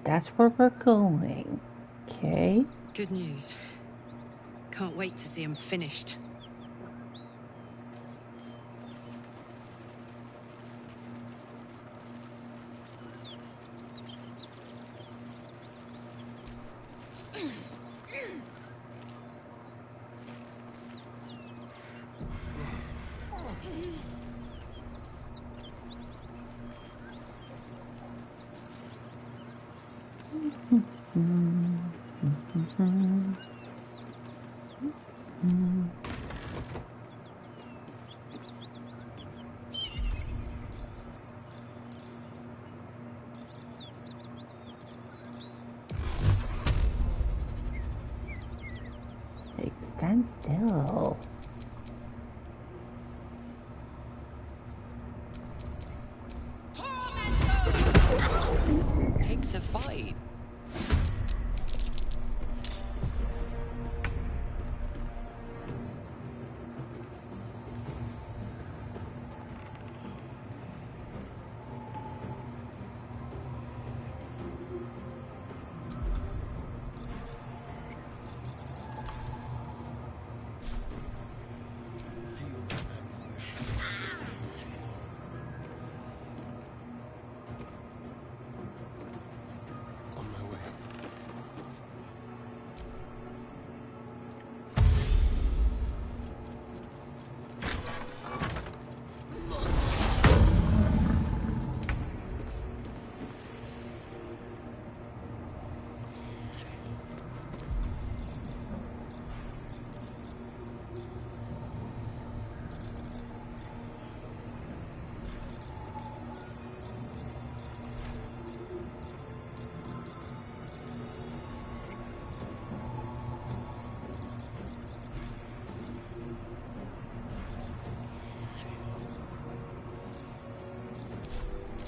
that's where we're going, okay? Good news. Can't wait to see him finished. Hey, stand still. Pigs a fight.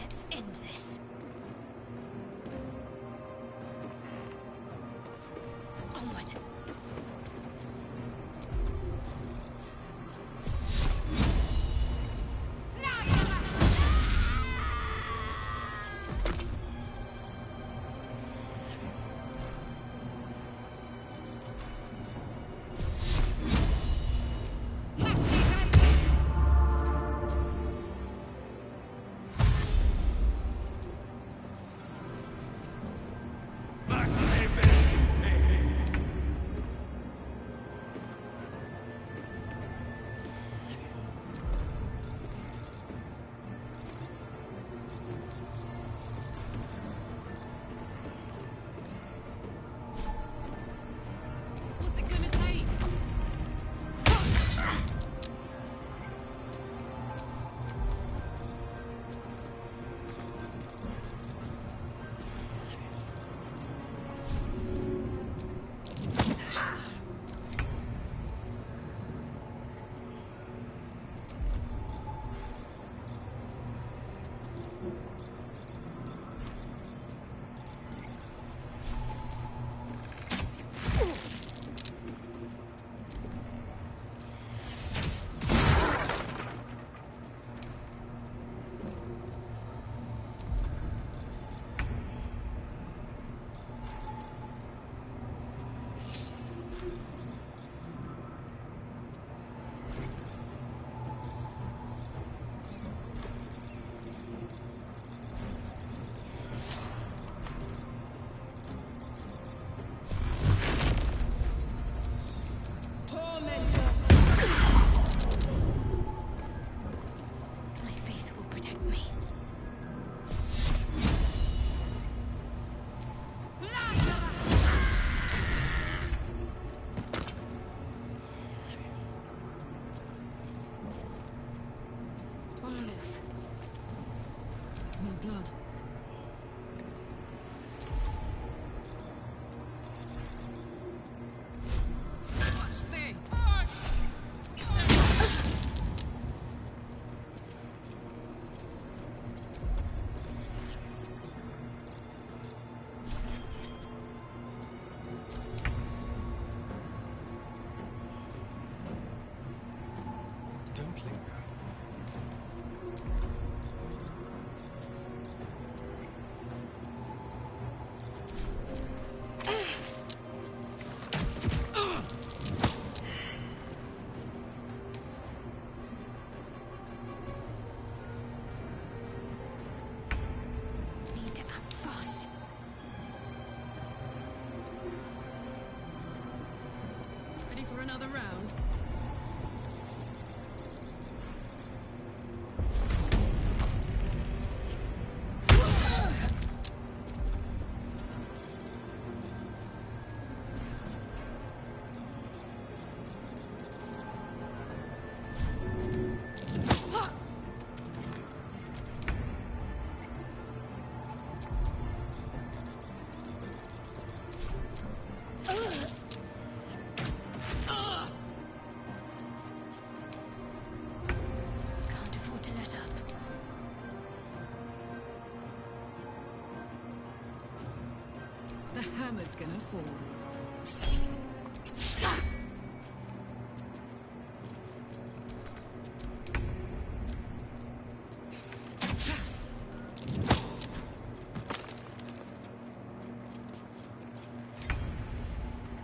Let's end this. Onward. blood. Watch this! Don't linger. Need to act fast. Ready for another round? Can't afford to let up. The hammer's gonna fall.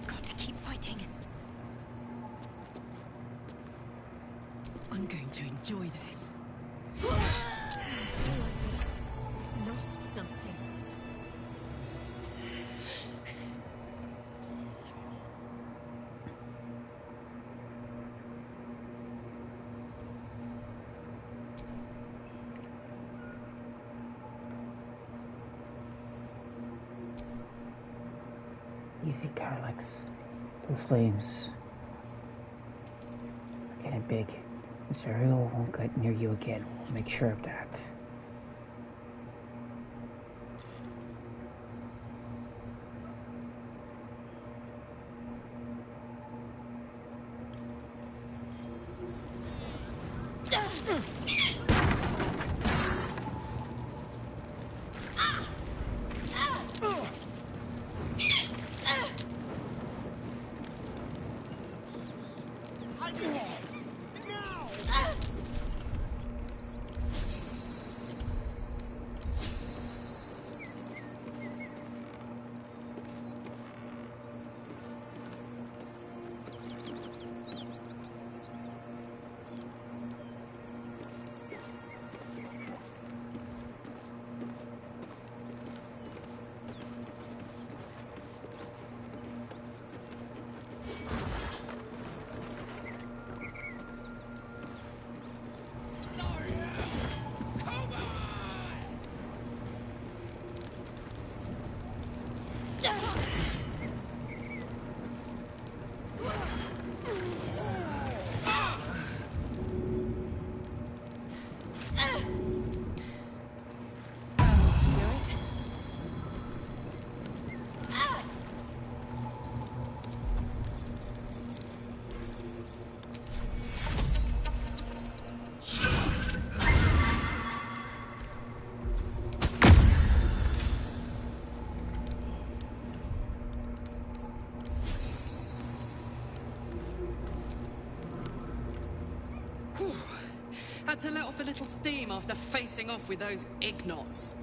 Got to keep fighting. I'm going to enjoy this. Lost something. Easy, Carlex. Those flames are getting big. Zuriel won't get near you again. We'll make sure of that. Had to let off a little steam after facing off with those ignots.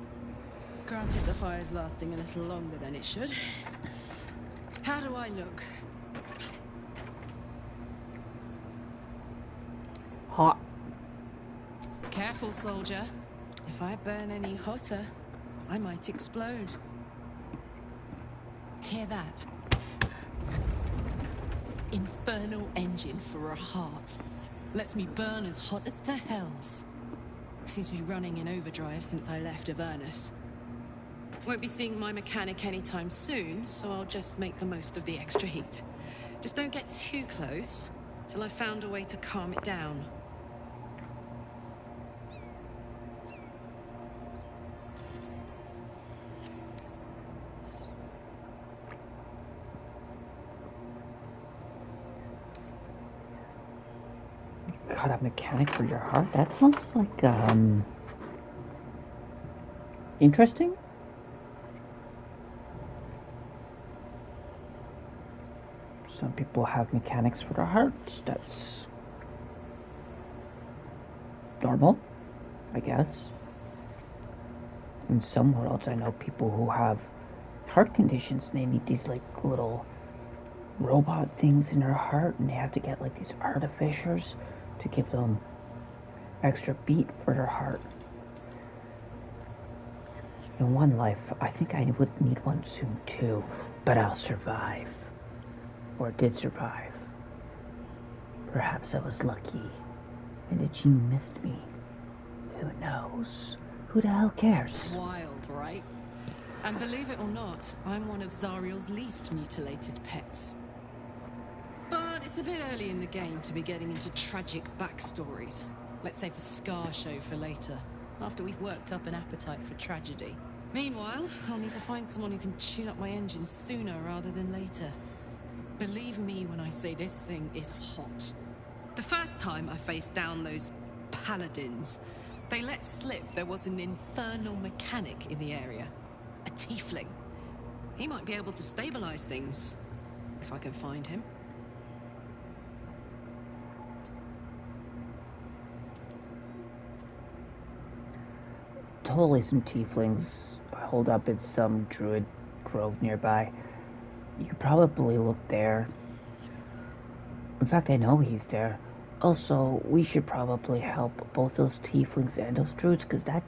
Granted, the fire's lasting a little longer than it should. How do I look? Hot. Careful, soldier. If I burn any hotter, I might explode. Hear that? Infernal engine for a heart. Lets me burn as hot as the hells. Seems to be running in overdrive since I left Avernus. Won't be seeing my mechanic anytime soon, so I'll just make the most of the extra heat. Just don't get too close, till I've found a way to calm it down. got a mechanic for your heart? That sounds like, interesting? Some people have mechanics for their hearts. That's normal, I guess. In some worlds, I know people who have heart conditions and they need these, like, little robot things in their heart, and they have to get, like, these artificers to give them extra beat for their heart. In one life, I think I would need one soon too, but I'll survive. Or did survive. Perhaps I was lucky, and the gene missed me. Who knows? Who the hell cares? Wild, right? And believe it or not, I'm one of Zariel's least mutilated pets. But it's a bit early in the game to be getting into tragic backstories. Let's save the Scar show for later, after we've worked up an appetite for tragedy. Meanwhile, I'll need to find someone who can tune up my engine sooner rather than later. Believe me when I say this thing is hot. The first time I faced down those paladins, they let slip there was an infernal mechanic in the area. A tiefling. He might be able to stabilize things, if I can find him. Totally some tieflings hold up in some druid grove nearby. You could probably look there. In fact, I know he's there. Also, we should probably help both those tieflings and those druids, because that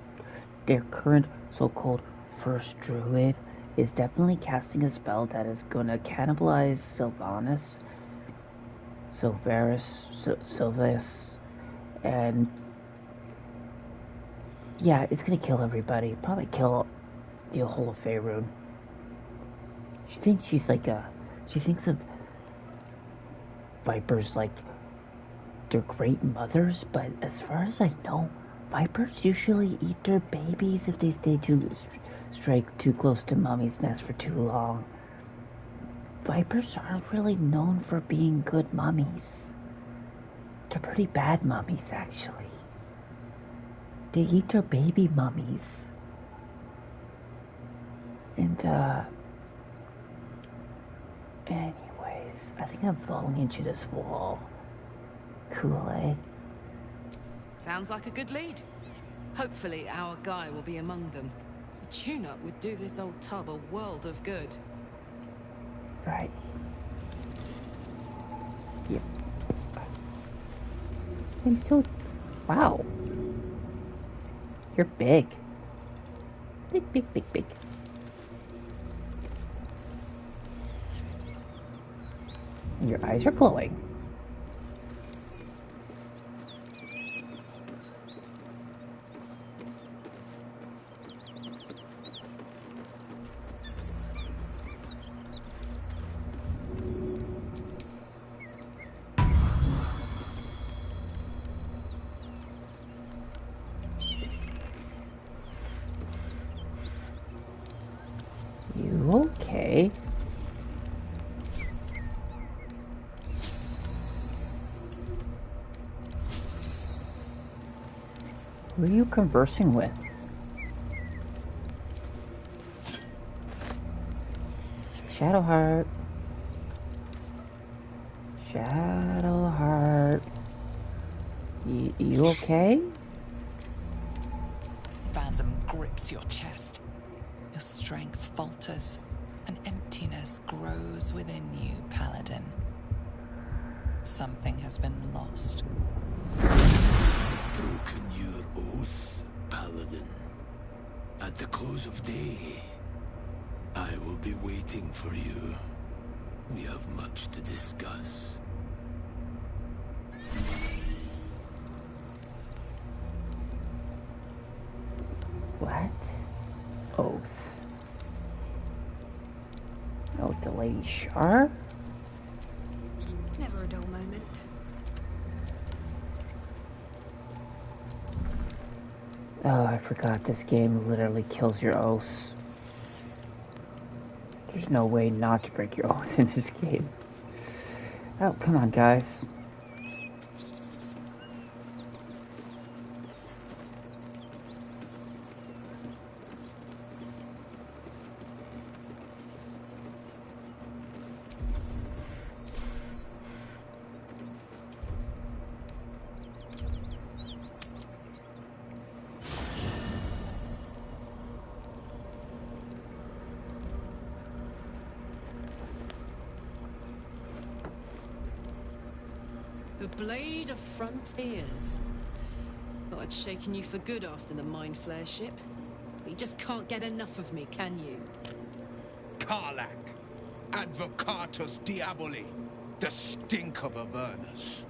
their current so-called first druid is definitely casting a spell that is gonna cannibalize Sylvaris, and yeah, it's gonna kill everybody. Probably kill the whole of Faerun. She thinks she's like she thinks of vipers like they're great mothers, but as far as I know, vipers usually eat their babies if they stay too close to mommy's nest for too long. Vipers aren't really known for being good mummies. They're pretty bad mummies, actually. They eat their baby mummies. And, anyways, I think I'm falling into this wall. Cool, eh? Sounds like a good lead. Hopefully our guy will be among them. A tune-up would do this old tub a world of good. Right. Yep. I'm so... Wow. You're big. Big, big, big, big. And your eyes are glowing. You okay? Who are you conversing with? Shadowheart. Shadowheart. You okay? Spasm grips your chest. Your strength falters. An emptiness grows within you, Paladin. Something has been lost. Broken your oath, Paladin. At the close of day, I will be waiting for you. We have much to discuss. What? Oath. Oh, the Lady Shar? Never a dull moment. Oh, I forgot this game literally kills your oaths. There's no way not to break your oath in this game. Oh, come on, guys. The Blade of Frontiers. Thought I'd shaken you for good after the Mind Flare ship. But you just can't get enough of me, can you? Karlach, Advocatus Diaboli, the stink of Avernus.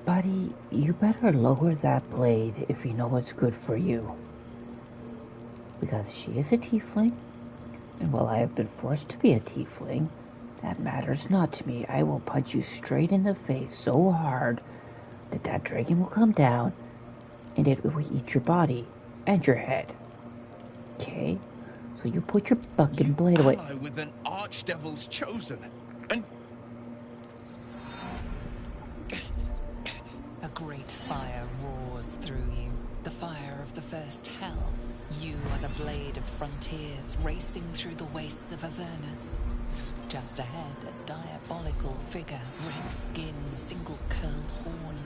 Buddy, you better lower that blade if you know what's good for you. Because she is a tiefling, and while I have been forced to be a tiefling, that matters not to me. I will punch you straight in the face so hard that that dragon will come down, and it will eat your body and your head. Okay? So you put your fucking blade away. Ally with an archdevil's chosen, and A great fire roars through you, the fire of the first hell. You are the Blade of Frontiers, racing through the wastes of Avernus. Just ahead, a diabolical figure, red skin, single-curled horn,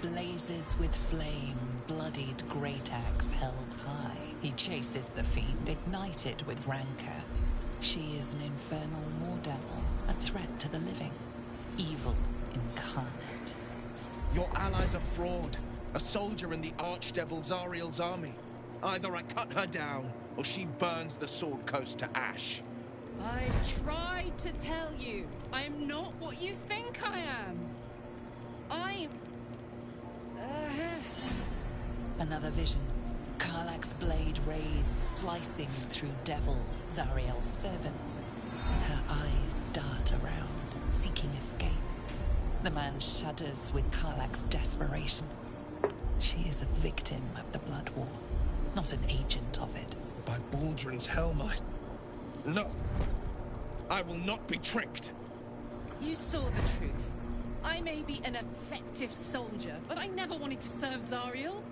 blazes with flame, bloodied great axe held high. He chases the fiend, ignited with rancor. She is an infernal war devil, a threat to the living, evil incarnate. your ally's a fraud, a soldier in the archdevil Zariel's army. Either I cut her down, or she burns the Sword Coast to ash. I've tried to tell you, I am not what you think I am. I... Another vision. Karlach's blade raised, slicing through devils, Zariel's servants, as her eyes dart around, seeking escape. The man shudders with Karlach's desperation. She is a victim of the Blood War, not an agent of it. By Baldrin's helm, No! I will not be tricked! You saw the truth. I may be an effective soldier, but I never wanted to serve Zariel.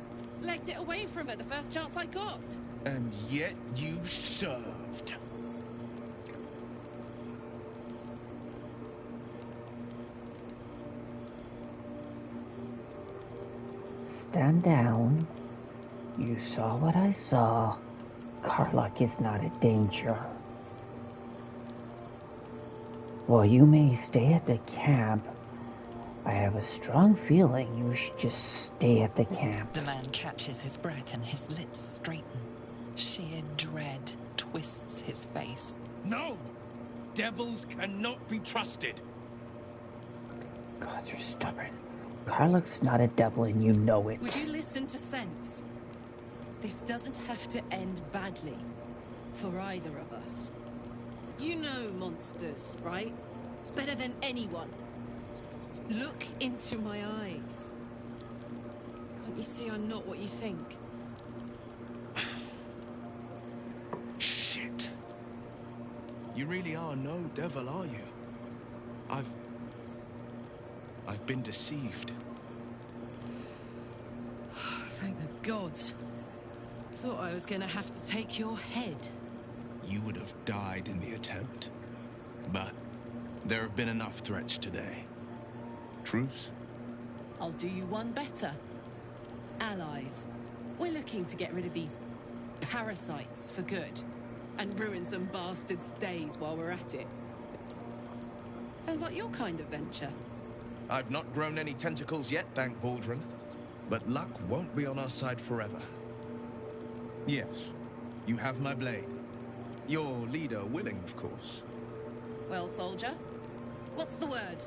Legged it away from her the first chance I got. And yet you served. Stand down. You saw what I saw. Karlach is not a danger. While you may stay at the camp, I have a strong feeling you should just stay at the camp. The man catches his breath and his lips straighten. Sheer dread twists his face. No! Devils cannot be trusted! God, you're stubborn. Karlach's not a devil and you know it. Would you listen to sense? This doesn't have to end badly. For either of us. You know monsters, right? Better than anyone. Look into my eyes. Can't you see I'm not what you think? Shit. You really are no devil, are you? I've been deceived. Thank the gods. Thought I was gonna have to take your head. You would have died in the attempt. But there have been enough threats today. Truce? I'll do you one better. Allies. We're looking to get rid of these parasites for good. And ruin some bastards' days while we're at it. Sounds like your kind of venture. I've not grown any tentacles yet, thank Baldrin. But luck won't be on our side forever. Yes, you have my blade. Your leader willing, of course. Well, soldier, what's the word?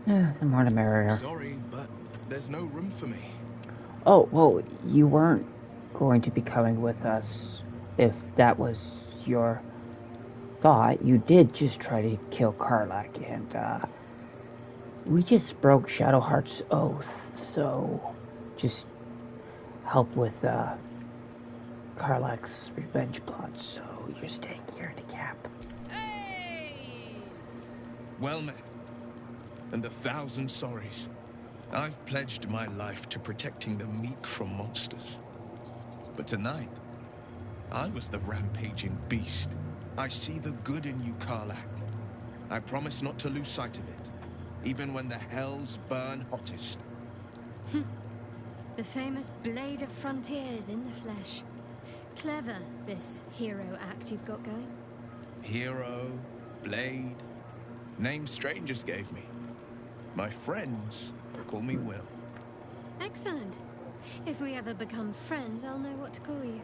The more the merrier. Sorry, but there's no room for me. Oh, well, you weren't going to be coming with us if that was your thought. You did just try to kill Karlach, and we just broke Shadowheart's oath, so just help with Karlach's revenge plot, so you're staying here at the camp. Hey! Well met. And 1,000 sorries. I've pledged my life to protecting the meek from monsters. But tonight, I was the rampaging beast. I see the good in you, Karlach. I promise not to lose sight of it, even when the hells burn hottest. The famous Blade of Frontiers in the flesh. Clever, this hero act you've got going. Hero, Blade, names strangers gave me. My friends call me Will. Excellent. If we ever become friends, I'll know what to call you.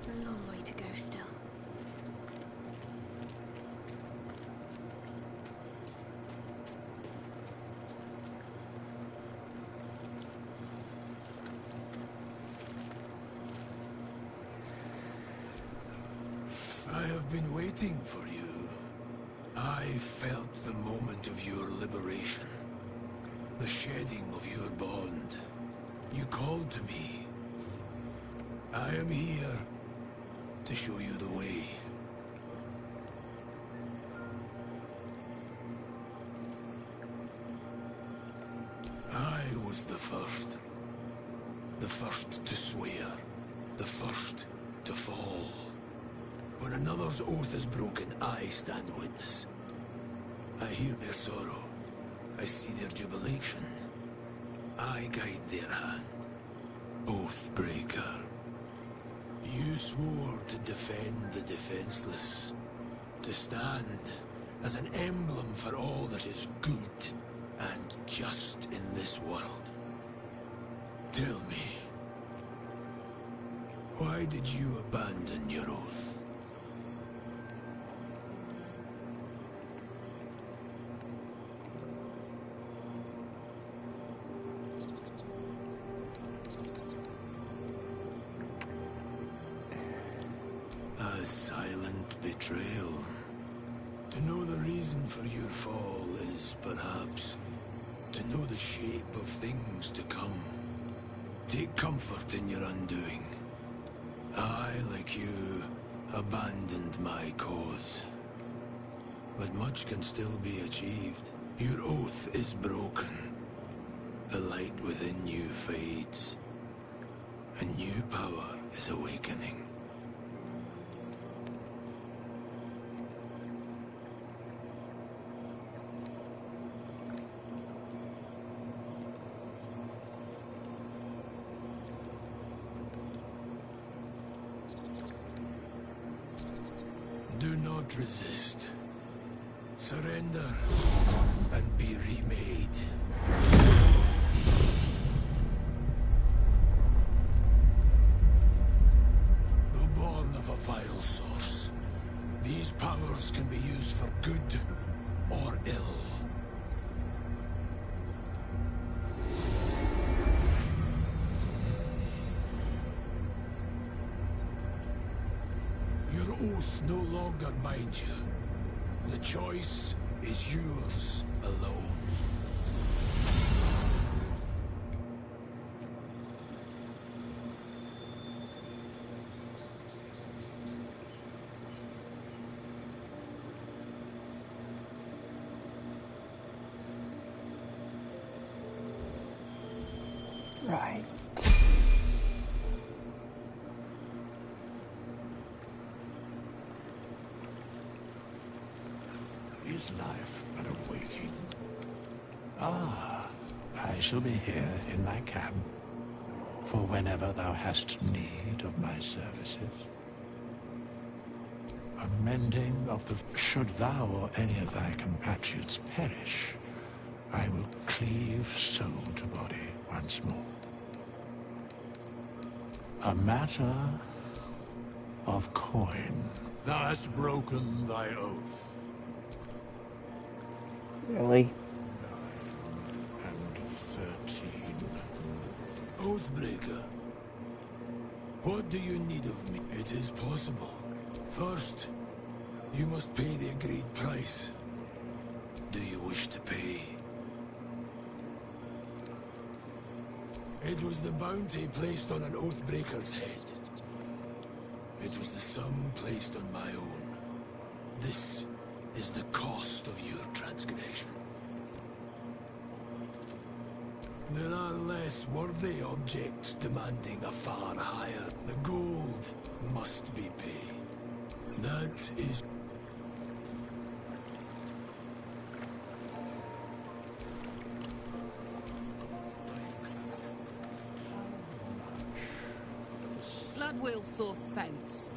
A long way to go still. I have been waiting for you. I felt the moment of your liberation. The shedding of your bond. You called to me. I am here to show you the way. I was the first. The first to swear. The first to fall. When another's oath is broken, I stand witness. I hear their sorrow. I see their jubilation. I guide their hand. Oathbreaker. You swore to defend the defenseless. To stand as an emblem for all that is good and just in this world. Tell me, why did you abandon your oath? A silent betrayal. To know the reason for your fall is perhaps to know the shape of things to come. Take comfort in your undoing. I, like you, abandoned my cause. But much can still be achieved. Your oath is broken. The light within you fades. A new power is awakening. Do not resist. Surrender and be remade. Though born of a vile source, these powers can be used for good or ill. Your oath no longer binds you. The choice is yours alone. Right. Is life but a waking? Ah, I shall be here in my camp, for whenever thou hast need of my services. A mending of the... Should thou or any of thy compatriots perish, I will cleave soul to body once more. A matter of coin. Thou hast broken thy oath. Really? 9 and 13. Oathbreaker. What do you need of me? It is possible. First, you must pay the agreed price. Do you wish to pay? It was the bounty placed on an Oathbreaker's head. It was the sum placed on my own. This is the cost of your transgression. There are less worthy objects demanding a far higher. The gold must be paid. That is... glad Will saw sense.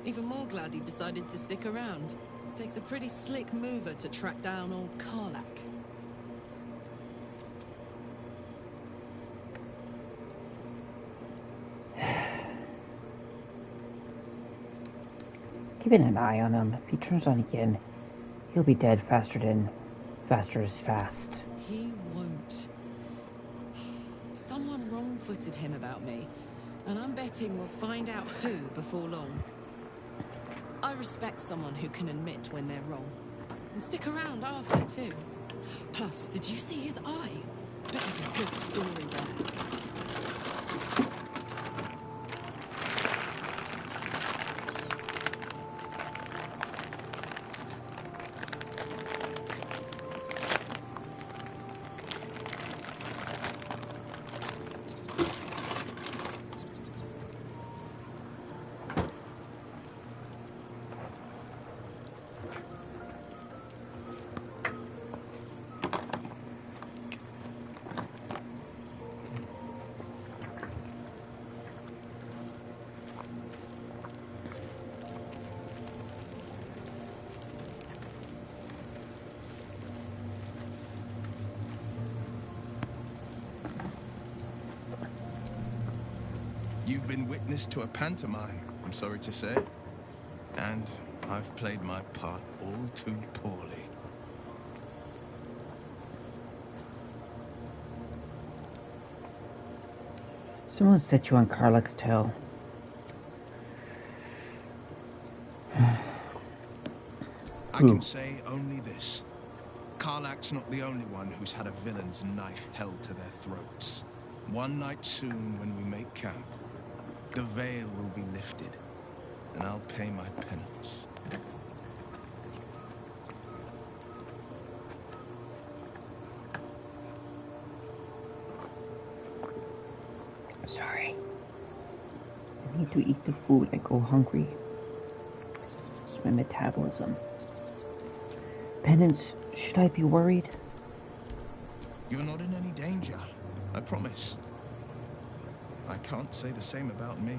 Even more glad he decided to stick around. Takes a pretty slick mover to track down old Karlak. Keeping an eye on him. If he turns on again, he'll be dead faster as fast. He won't. Someone wrong-footed him about me, and I'm betting we'll find out who before long. I respect someone who can admit when they're wrong. And stick around after, too. Plus, did you see his eye? Bet there's a good story there. You've been witness to a pantomime, I'm sorry to say. And I've played my part all too poorly. Someone set you on Karlak's tail. I can say only this. Karlak's not the only one who's had a villain's knife held to their throats. One night soon, when we make camp, the veil will be lifted, and I'll pay my penance. Sorry. I need to eat the food. I go hungry. It's my metabolism. Penance, should I be worried? You're not in any danger, I promise. I can't say the same about me.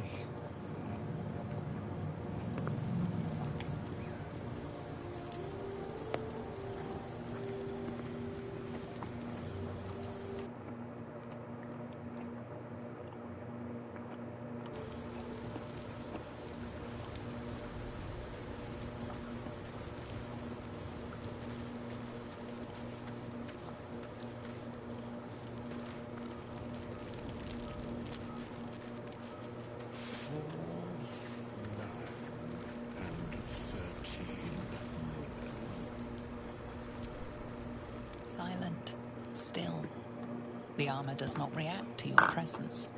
Silent, still. The armor does not react to your presence.